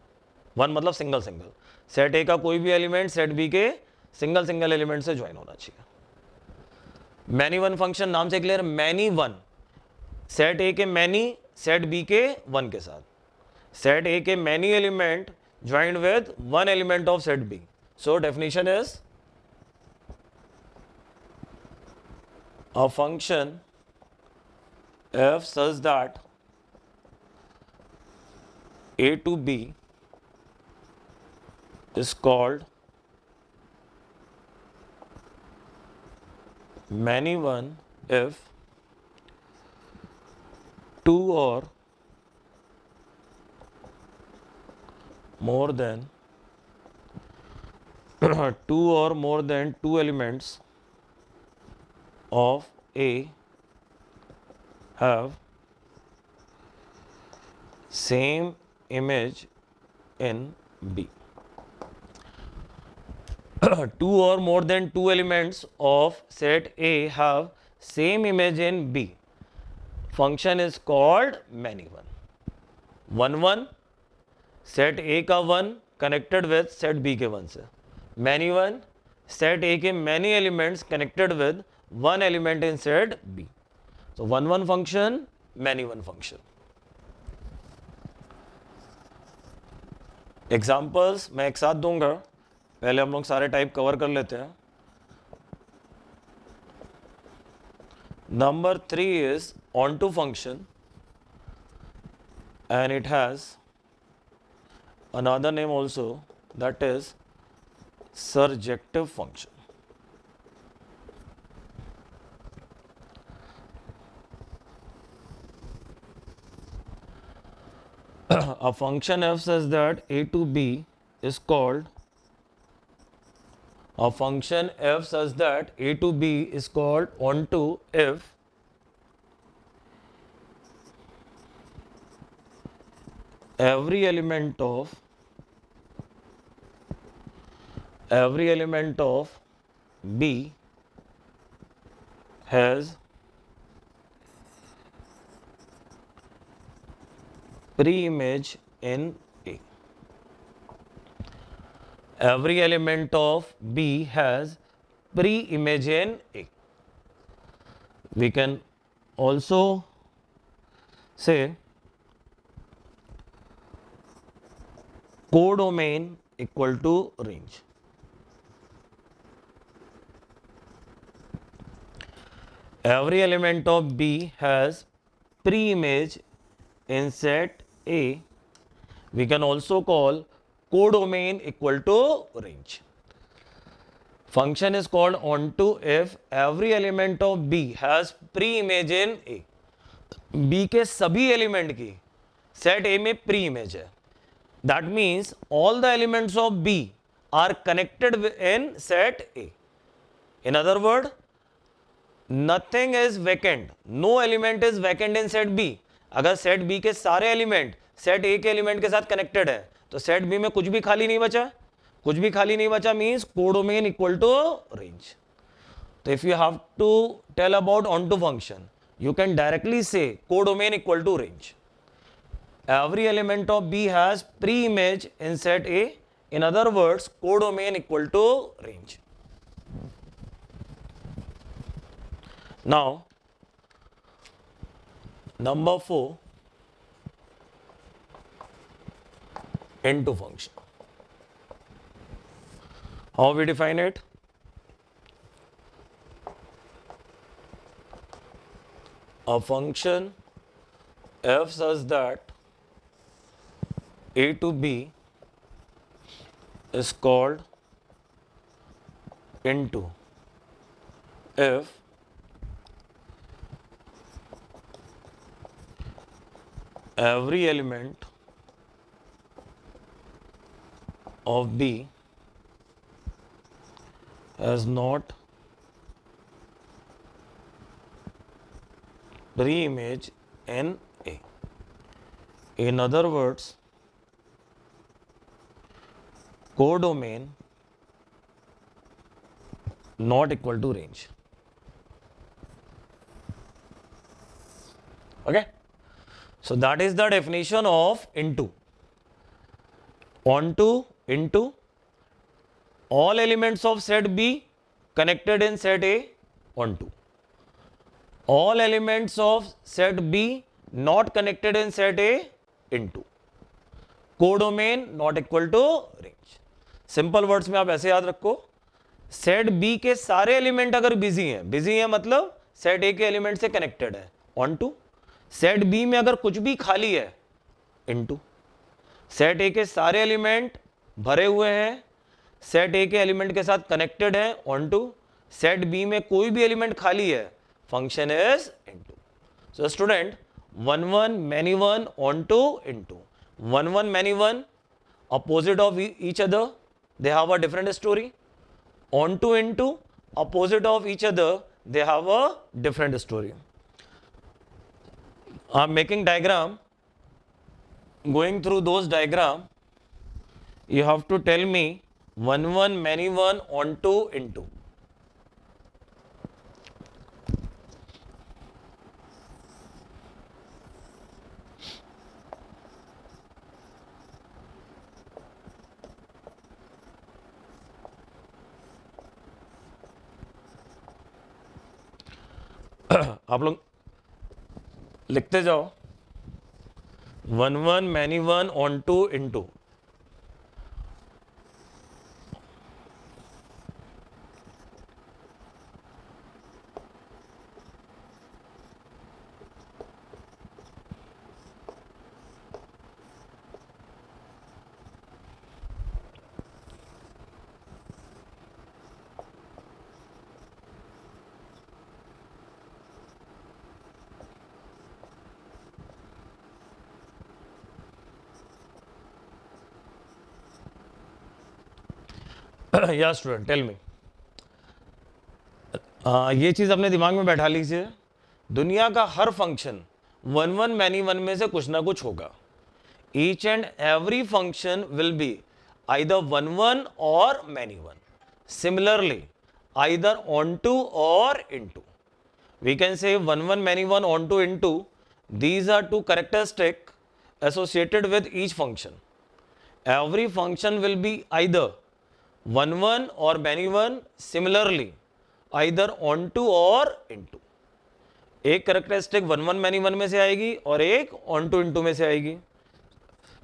1 मतलब सिंगल. सेट ए का कोई भी एलिमेंट सेट बी के सिंगल एलिमेंट से ज्वाइन होना चाहिए. मैनी वन फंक्शन नाम से clear. Many one, set A के मैनी सेट बी के 1 के साथ. सेट ए के many element joined with one element of set B. So definition is a function f such that a to b is called many one if two or more than two elements of A have same image in B. Two or more than two elements of set A have same image in B. Function is called many one. 1-1 set ए का 1 connected with set B के 1 से. Many one, set A के many elements connected with one element in set B. So one function, many one function. Examples मैं एक साथ दूंगा, पहले हम लोग सारे टाइप कवर कर लेते हैं. Number 3 is onto function, and it has another name also, that is surjective function. A function f says that a to b is called, a function f says that a to b is called onto if every element of b has pre-image in A. Every element of B has pre-image in A. We can also say codomain equal to range. Every element of B has pre-image in set A. We can also call codomain equal to range. Function is called onto if every element of B has pre-image in A. B के सभी element की set A में pre image है. That means all the elements of B are connected in set A. In other word, nothing is vacant. No element is vacant in set B. अगर set B के सारे element set A के element के साथ connected है तो set B में कुछ भी खाली नहीं बचा. कुछ भी खाली नहीं बचा means codomain equal to range. तो if you have to tell about onto function, you can directly say codomain equal to range. Every element of B has pre image in set A. In other words codomain equal to range. Now number 4, into function. How we define it? A function f such that a to b is called into if every element of B has not pre-image in A. In other words, codomain not equal to range. Okay? So that is the definition of into. Onto, into, all elements of set B connected in set A, onto. All elements of set B not connected in set A, into. Codomain not equal to range. Simple words में आप ऐसे याद रखो, set B के सारे element अगर busy है मतलब सेट ए के एलिमेंट से कनेक्टेड है, ऑन टू. सेट बी में अगर कुछ भी खाली है, इनटू. सेट ए के सारे एलिमेंट भरे हुए हैं, सेट ए के एलिमेंट के साथ कनेक्टेड है, ऑन टू. सेट बी में कोई भी एलिमेंट खाली है, function is into. So student, one one many one onto into. One one many one opposite of each other, they have a different story. On to into, opposite of each other, they have a different story. I'm making diagram. Going through those diagram, you have to tell me one one many one on to into. आप लोग लिखते जाओ, 1 1 many 1 on 2 into या student tell me, ये चीज़ अपने दिमाग में बैठा लीजिए, दुनिया का हर फंक्शन 1 1 मैनी 1 में से कुछ ना कुछ होगा. Each and every function will be either 1 1 or many 1. Similarly, either onto or into. We can say 1 1 many 1 onto into. These are two characteristics associated with each function. Every function will be either 1 1 or many 1. Similarly, either onto or into. एक characteristic 1 1 many 1 में से आएगी और एक onto into में से आएगी.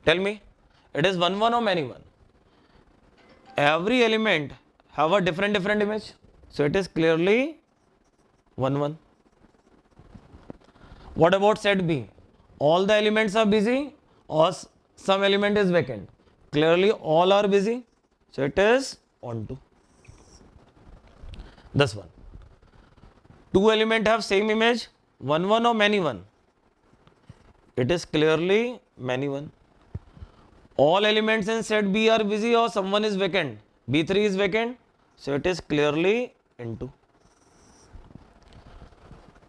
Tell me, it is 1 1 or many 1? Every element have a different image. So it is clearly 1 1. What about set B? All the elements are busy or some element is vacant? Clearly all are busy. So it is onto. This one. Two elements have same image, 1 1 or many 1? It is clearly many 1. All elements in set B are busy or someone is vacant? B3 is vacant, so it is clearly into.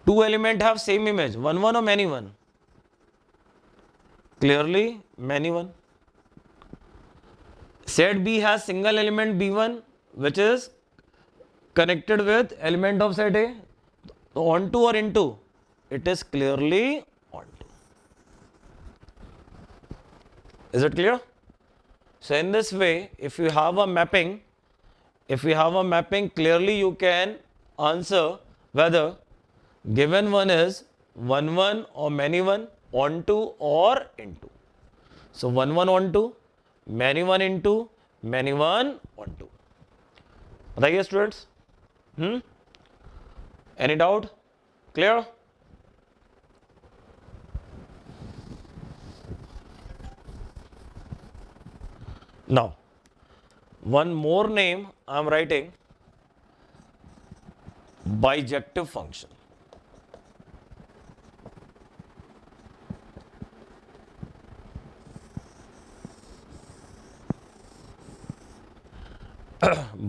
Two elements have same image, 1 1 or many 1? Clearly many 1. Set B has single element B1 which is connected with element of set A. So onto or into? It is clearly onto. Is it clear? So in this way, if you have a mapping, clearly you can answer whether given one is 1 1 or many 1, onto or into. So 1 1 onto, many 1 into, many 1 onto. बताइए students, any doubt? Clear? Now, one more name I am writing, bijective function.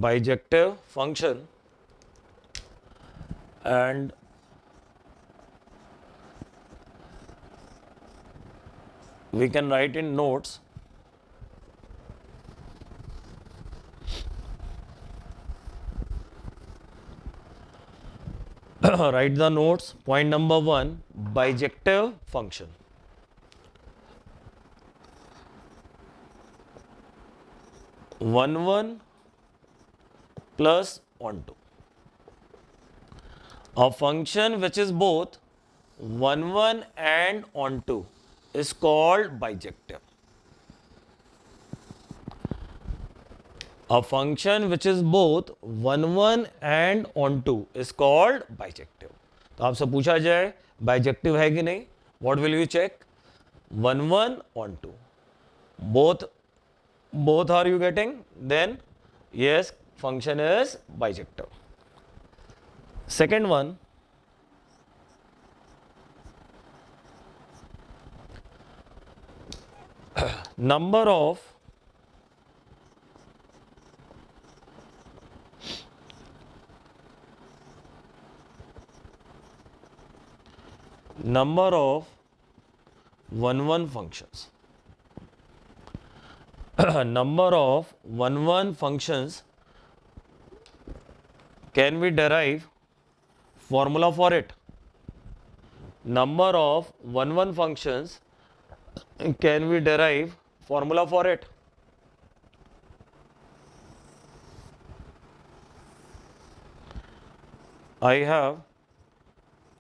Bijective function, and we can write in notes write the notes. Point number 1, bijective function. One one plus onto. A function which is both 1 1 and onto is called bijective. A function which is both 1 1 and onto is called bijective. तो आपसे पूछा जाए bijective है कि नहीं, what will you check? 1 1 onto. Both are you getting? Then yes, function is bijective. Second one, number of one one functions. Number of 1 1 functions, can we derive formula for it? Number of 1 1 functions, can we derive formula for it? I have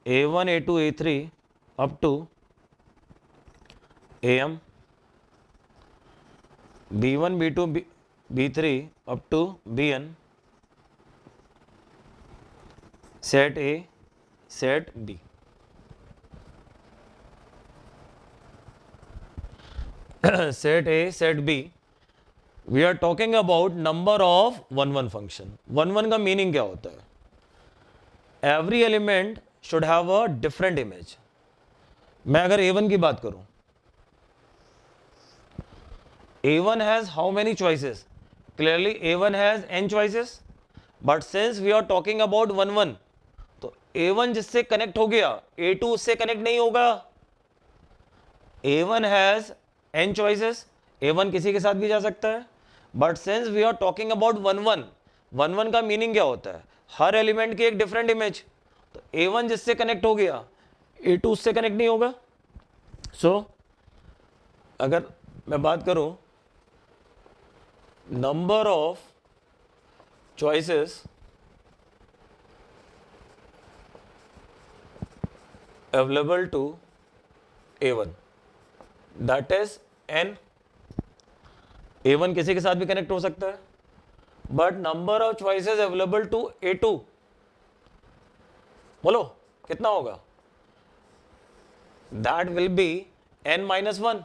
A1, A2, A3 up to AM, B1, B2, B3 up to Bn, set A, set B. Set A, set B. We are talking about number of 1-1 function. 1-1 का meaning क्या होता है? Every element should have a different image. मैं अगर A1 की बात करूं, A1 has how many choices? Clearly A1 has n choices. But since we are talking about 1-1, तो A1 जिससे कनेक्ट हो गया, A2 उससे कनेक्ट नहीं होगा. A1 has n choices. A1 किसी के साथ भी जा सकता है. But since we are talking about 1-1, 1-1 का मीनिंग क्या होता है? हर एलिमेंट की एक डिफरेंट इमेज. तो A1 जिससे कनेक्ट हो गया, A2 उससे कनेक्ट नहीं होगा. सो अगर मैं बात करूं number of choices available to A1, that is n. A1 किसी के साथ भी कनेक्ट हो सकता है, but number of choices available to A2, बोलो कितना होगा? That will be n-1.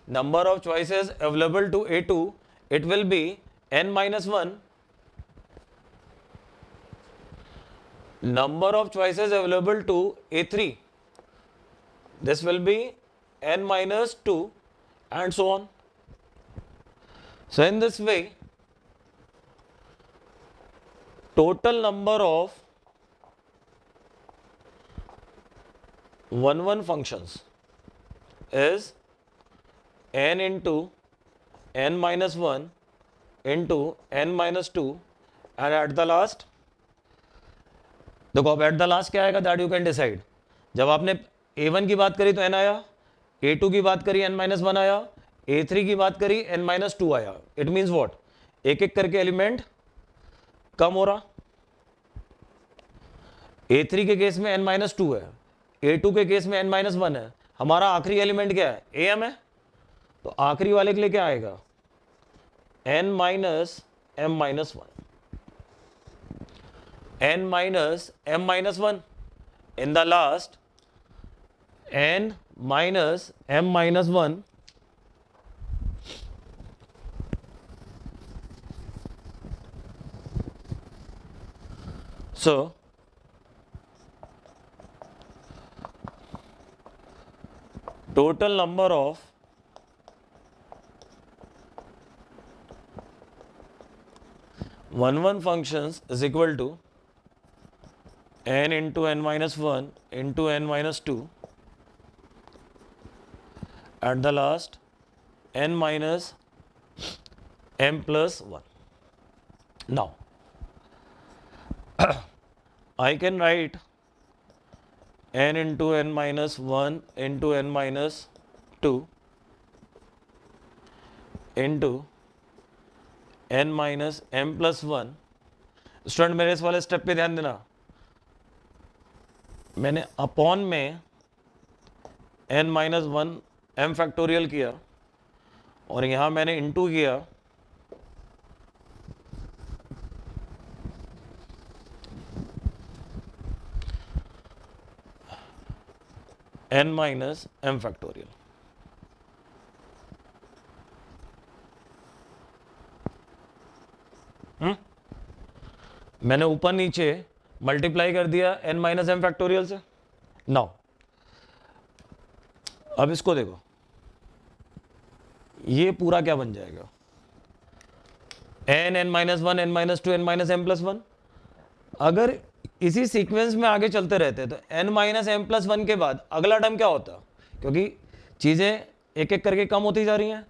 Number of choices available to A2, it will be n-1. Number of choices available to A3, this will be n-2, and so on. So in this way, total number of 1-1 functions is n into n-1 into n-2, and at the last, देखो अब at the last क्या आएगा, that you can decide. जब आपने A1 की बात करी तो n आया, A2 की बात करी n-1 आया, A3 की बात करी n-2 आया. It means what? एक एक करके एलिमेंट कम हो रहा. A3 के केस में n-2 है, A2 के केस में n-1 है. हमारा आखिरी एलिमेंट क्या है? AM है. तो आखिरी वाले के लिए क्या आएगा? n-m-1, n-m-1. in the last, n-m-1 so total number of one functions is equal to n into n-1 into n-2, at the last n minus m plus 1. Now I can write n into n-1 into n-2 into n minus m plus 1. Student मेरे इस वाले step पे ध्यान देना, मैंने upon में n-1 m factorial किया और यहां मैंने इनटू किया n minus m फैक्टोरियल. मैंने ऊपर नीचे मल्टीप्लाई कर दिया n माइनस एम फैक्टोरियल से. नाउ अब इसको देखो, ये पूरा क्या बन जाएगा? n-1, n-2, n-m+1. अगर इसी सीक्वेंस में आगे चलते रहते तो n-m+1 के बाद अगला टर्म क्या होता? क्योंकि चीजें एक एक करके कम होती जा रही हैं,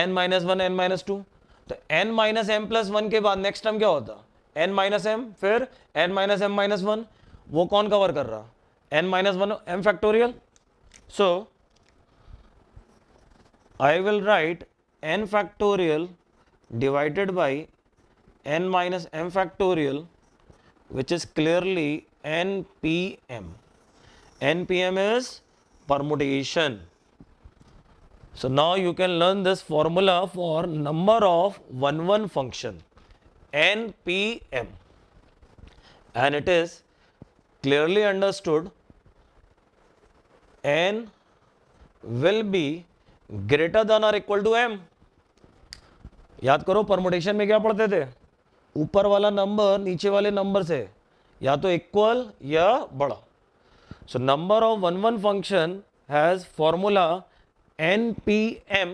n-1, n-2, तो n-m+1 के बाद नेक्स्ट टर्म क्या होता? n-m, फिर n-m-1. वो कौन कवर कर रहा? n-1 m factorial. So I will write n factorial divided by n minus m factorial, which is clearly npm. npm is permutation. So now you can learn this formula for number of 1-1 function NPM, and it is clearly understood n will be greater than or equal to m. याद करो permutation में क्या पढ़ते थे, ऊपर वाला number नीचे वाले नंबर से या तो इक्वल या बड़ा. So number of 1-1 function has formula NPM.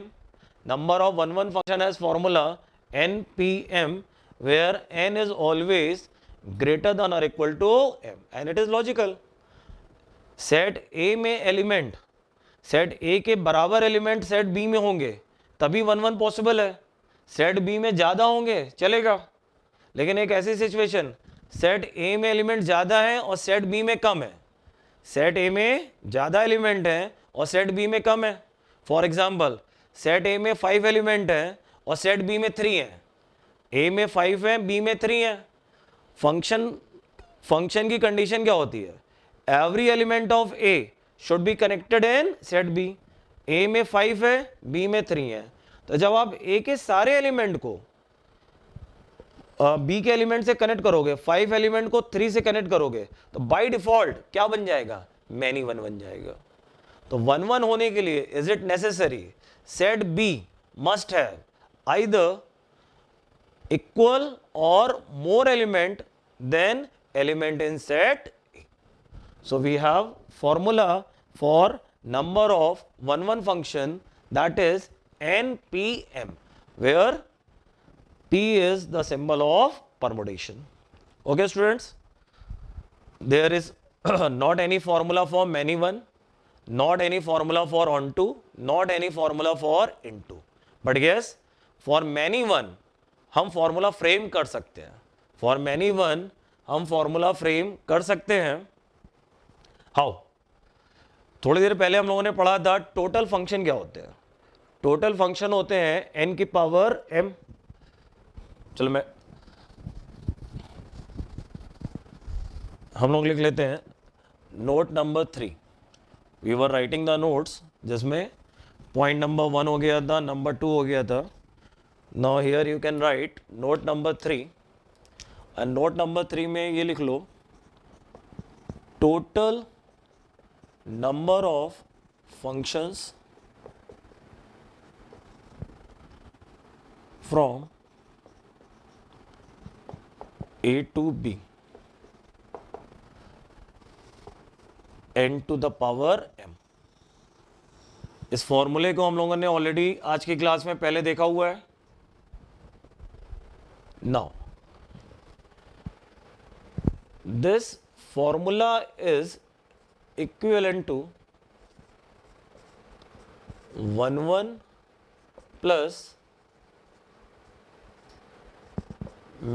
Number of 1-1 function has formula NPM, where n is always greater than or equal to m, and it is logical. Set A में element set A के बराबर element set B में होंगे तभी 1-1 possible है. Set B में ज़्यादा होंगे चलेगा, लेकिन एक ऐसी सिचुएशन सेट A में एलिमेंट ज़्यादा है और सेट B में कम है, सेट A में ज़्यादा एलिमेंट है और सेट B में कम है. फॉर एग्जाम्पल सेट A में 5 एलिमेंट है और सेट B में 3 है. A में 5 है, B में 3 है. फंक्शन की कंडीशन क्या होती है, every element of A should be connected in set B. A में 5 है, B में 3 है, तो जब आप A के सारे एलिमेंट को B के एलिमेंट से कनेक्ट करोगे, 5 एलिमेंट को 3 से कनेक्ट करोगे, तो बाय डिफॉल्ट क्या बन जाएगा, मैनी 1 बन जाएगा. तो 1-1 होने के लिए is it necessary set B must have either equal or more element than element in set A. So we have formula for number of 1-1 function, that is NPM, where P is the symbol of permutation. Okay students, there is not any formula for many one, not any formula for onto, not any formula for into, but yes for many one हम formula frame कर सकते हैं. For many one हम formula frame कर सकते हैं. How? थोड़ी देर पहले हम लोगों ने पढ़ा था टोटल फंक्शन क्या होते हैं. टोटल फंक्शन होते हैं n की पावर m. चलो मैं हम लोग लिख लेते हैं note number 3. We were writing the notes जिसमें पॉइंट नंबर 1 हो गया था, नंबर 2 हो गया था. Now here you can write note number 3, and note number 3 में ये लिख लो total number of functions from A to B n to the power m. इस फॉर्मूले को हम लोगों ने ऑलरेडी आज की क्लास में पहले देखा हुआ है. Now this formula is equivalent to 1-1 plus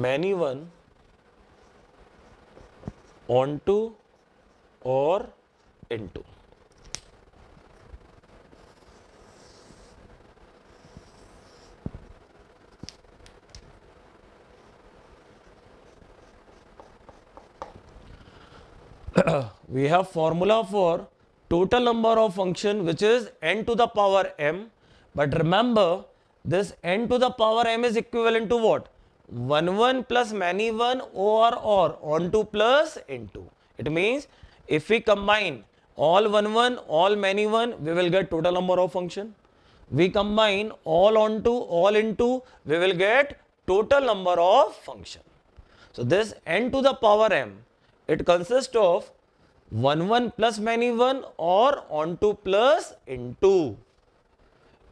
many one onto or into. We have formula for total number of function which is n to the power m, but remember this n to the power m is equivalent to what, 1-1 plus many one or onto plus into. It means if we combine all 1-1 all many one, we will get total number of function. We combine all onto all into, we will get total number of function. So this n to the power m, it consists of 1-1 plus many one or onto plus into.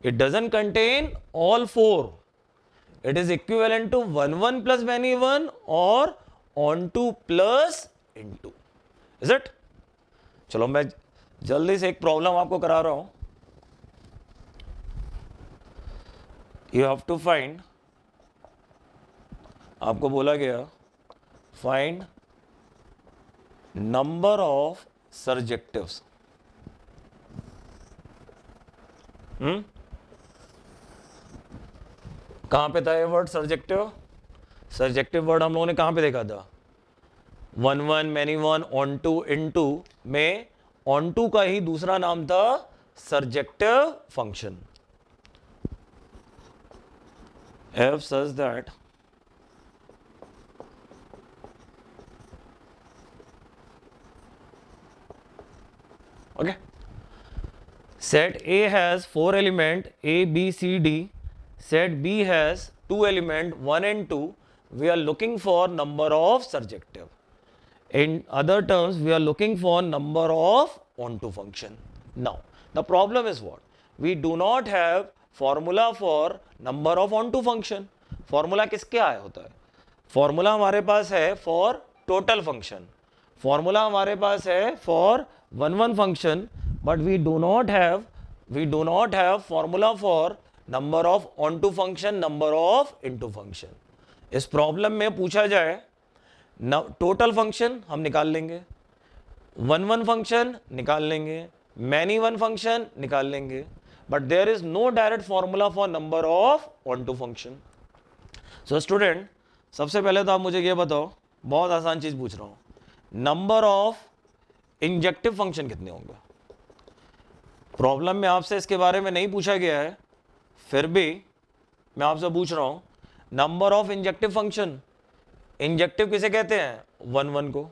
It doesn't contain all 4. It is equivalent to 1-1 plus many one or onto plus into. Is it? चलो मैं जल्दी से एक problem आपको करा रहा हूं. You have to find, आपको बोला गया find number of surjectives. कहाँ पे था ये वर्ड सर्जेक्टिव? सर्जेक्टिव वर्ड हम लोगों ने कहाँ पे देखा था? 1-1 many one onto into में ऑन टू का ही दूसरा नाम था surjective function. F says that okay, set A has 4 element A, B, C, D. Set B has 2 element 1 and 2. We are looking for number of surjective. In other terms, we are looking for number of onto function. Now, the problem is what? We do not have formula for number of onto function. Formula किसके आया होता है? Formula हमारे पास है for total function. Formula हमारे पास है for one function, but we do not have formula for number of onto function, number of into function. इस problem में पूछा जाए टोटल फंक्शन हम निकाल लेंगे, वन फंक्शन निकाल लेंगे, मैनी वन फंक्शन निकाल लेंगे, but there is no direct formula for number of onto function. So student, सबसे पहले तो आप मुझे ये बताओ, बहुत आसान चीज पूछ रहा हूं, नंबर ऑफ इंजेक्टिव फंक्शन कितने होंगे? प्रॉब्लम में आपसे इसके बारे में नहीं पूछा गया है, फिर भी मैं आपसे पूछ रहा हूं, number of injective function. Injective किसे कहते हैं? वन को.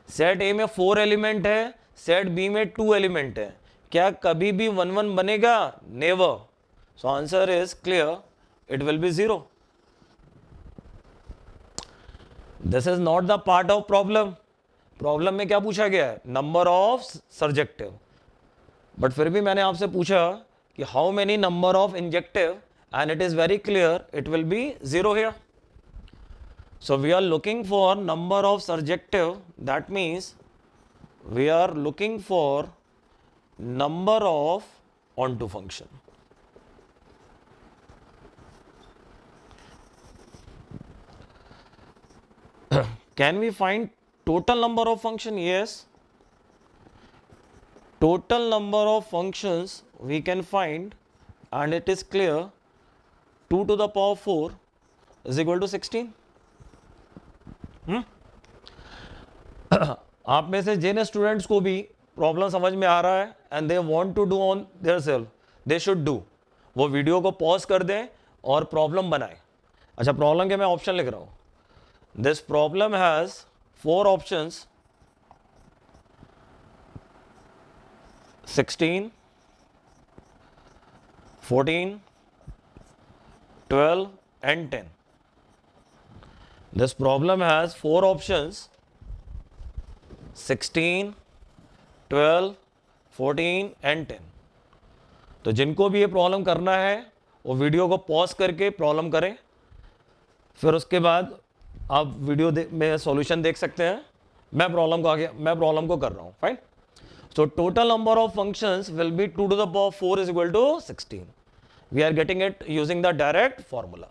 सेट ए में 4 एलिमेंट है, सेट बी में 2 एलिमेंट है, क्या कभी भी वन बनेगा? Never. So answer is clear, it will B 0. This is not the part of problem. Problem में क्या पूछा गया है? Number of surjective. बट फिर भी मैंने आपसे पूछा कि how many number of injective, and it is very clear it will be 0 here. So we are looking for number of surjective, that means we are looking for number of onto function. Can we find total number of function? Yes. Total number of functions we can find, and it is clear, 2 to the power 4 is equal to 16. आप में से जिन students को भी problem समझ में आ रहा है and they want to do on their self, they should do, वो वीडियो को पॉज कर दें और प्रॉब्लम बनाएं. अच्छा, प्रॉब्लम के मैं ऑप्शन लिख रहा हूं. This problem has 4 options, 16, 14, 12 and 10. This problem has 4 options, 16, 12, 14 and 10. तो जिनको भी ये प्रॉब्लम करना है वो वीडियो को पॉज करके प्रॉब्लम करें, फिर उसके बाद आप वीडियो में सॉल्यूशन देख सकते हैं. मैं प्रॉब्लम को कर रहा हूँ. Fine. So total number of functions will be 2 to the power 4 is equal to 16. We are getting it using the direct formula,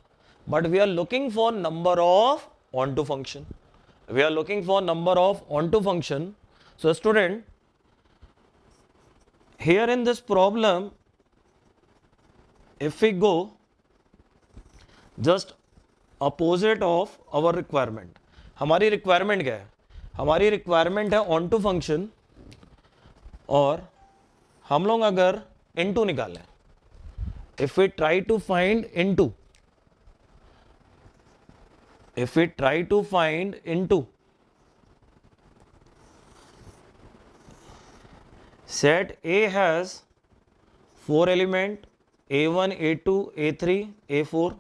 but we are looking for number of onto function. We are looking for number of onto function. So student, here in this problem, if we go just opposite of our requirement, हमारी requirement क्या है? हमारी requirement है onto function, और हम लोग अगर into निकालें, if we try to find into, set A has 4 element A1, A2, A3, A4.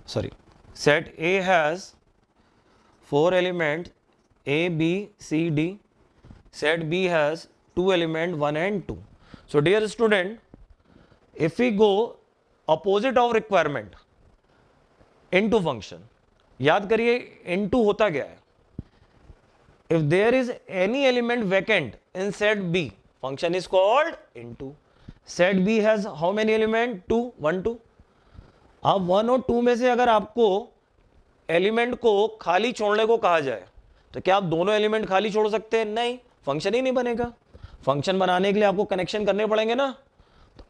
Sorry, set A has 4 element A, B, C, D. Set B has 2 element 1 and 2. So dear student, if we go opposite of requirement into function, याद करिए into होता क्या है? If there is any element vacant in set B, function is called into. Set B has how many element? 2, 1, 2. अब 1 और 2 में से अगर आपको एलिमेंट को खाली छोड़ने को कहा जाए तो क्या आप दोनों एलिमेंट खाली छोड़ सकते हैं? नहीं, फंक्शन ही नहीं बनेगा. फंक्शन बनाने के लिए आपको कनेक्शन करने पड़ेंगे ना.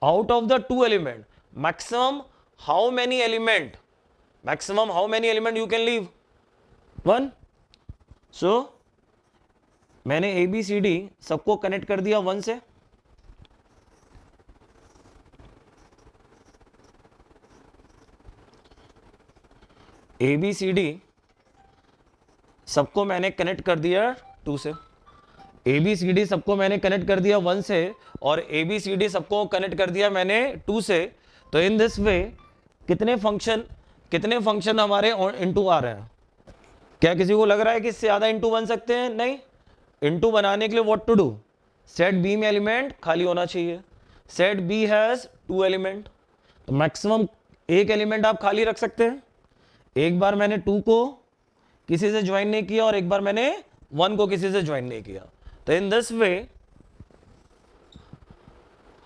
Out of the 2 element, maximum how many element you can leave? 1. So मैंने ए बी सी डी सबको कनेक्ट कर दिया 1 से, ए बी सी डी सबको मैंने कनेक्ट कर दिया 2 से, ए बी सी डी सबको मैंने कनेक्ट कर दिया 1 से, और ए बी सी डी सबको कनेक्ट कर दिया मैंने 2 से। तो इन दिस वे कितने फंक्शन हमारे इनटू आ रहे हैं? क्या किसी को लग रहा है कि इससे ज़्यादा इनटू बन सकते हैं? नहीं। इनटू बनाने के लिए what to do? Set B में एलिमेंट खाली होना चाहिए। सेट बी हैज़ 2 एलिमेंट, तो मैक्सिमम एक एलिमेंट आप खाली रख सकते हैं। एक बार मैंने 2 को किसी से ज्वाइन नहीं किया और एक बार मैंने 1 को किसी से ज्वाइन नहीं किया। तो in this way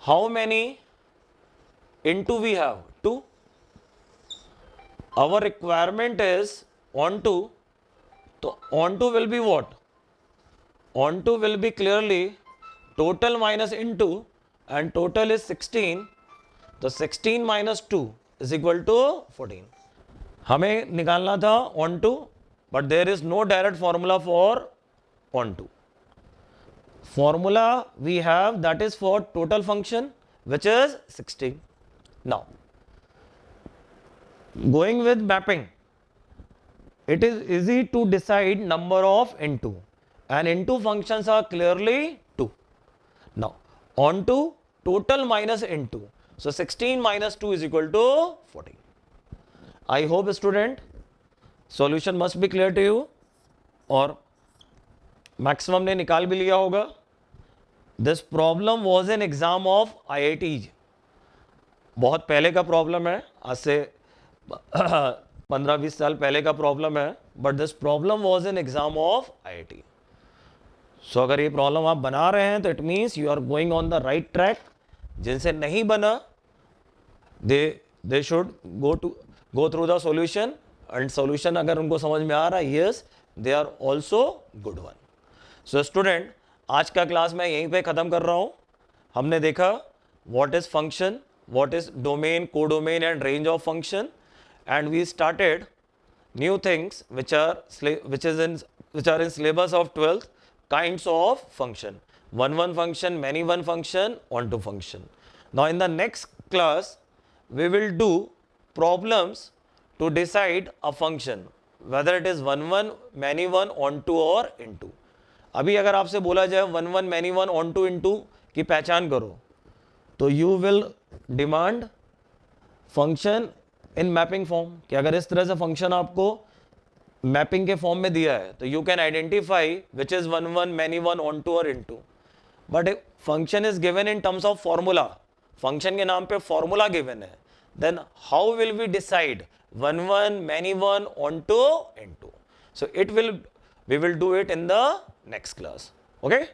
how many into we have? 2. Our requirement is onto, तो onto will be what? Onto will be clearly total minus into, and total is 16, तो 16 minus 2 is equal to 14. हमें निकालना था onto, but there is no direct formula for onto. Formula we have, that is for total function, which is 16. Now going with mapping, it is easy to decide number of into, and into functions are clearly 2. Now onto, total minus into, so 16 minus 2 is equal to 14. I hope student solution must be clear to you, और maximum ने निकाल भी लिया होगा। This problem was an exam of IIT, बहुत पहले का problem है, आज से 15-20 साल पहले का प्रॉब्लम है, but this problem was an exam of IIT. So अगर ये प्रॉब्लम आप बना रहे हैं तो इट मीन्स यू आर गोइंग ऑन द राइट ट्रैक। जिनसे नहीं बना they should go through the solution, and solution अगर उनको समझ में आ रहा है, yes they are also good one. So student, आज का क्लास मैं यहीं पे ख़त्म कर रहा हूँ। हमने देखा what is function, what is domain, codomain and range of function, and we started new things which are in syllabus of 12th, kinds of function, one function, many one function, onto function. Now in the next class we will do problems to decide a function whether it is one, many one, onto or into. अभी अगर आपसे बोला जाए one, many one, onto, into की पहचान करो, तो you will demand function in mapping form, कि अगर इस तरह से फंक्शन आपको मैपिंग के फॉर्म में दिया है तो you can identify which is one, many one, onto or into. But function is given in terms of formula, function के नाम पे फॉर्मूला गिवन है, then how will we decide one, many one, onto, into? So we will do it in the next class. Okay.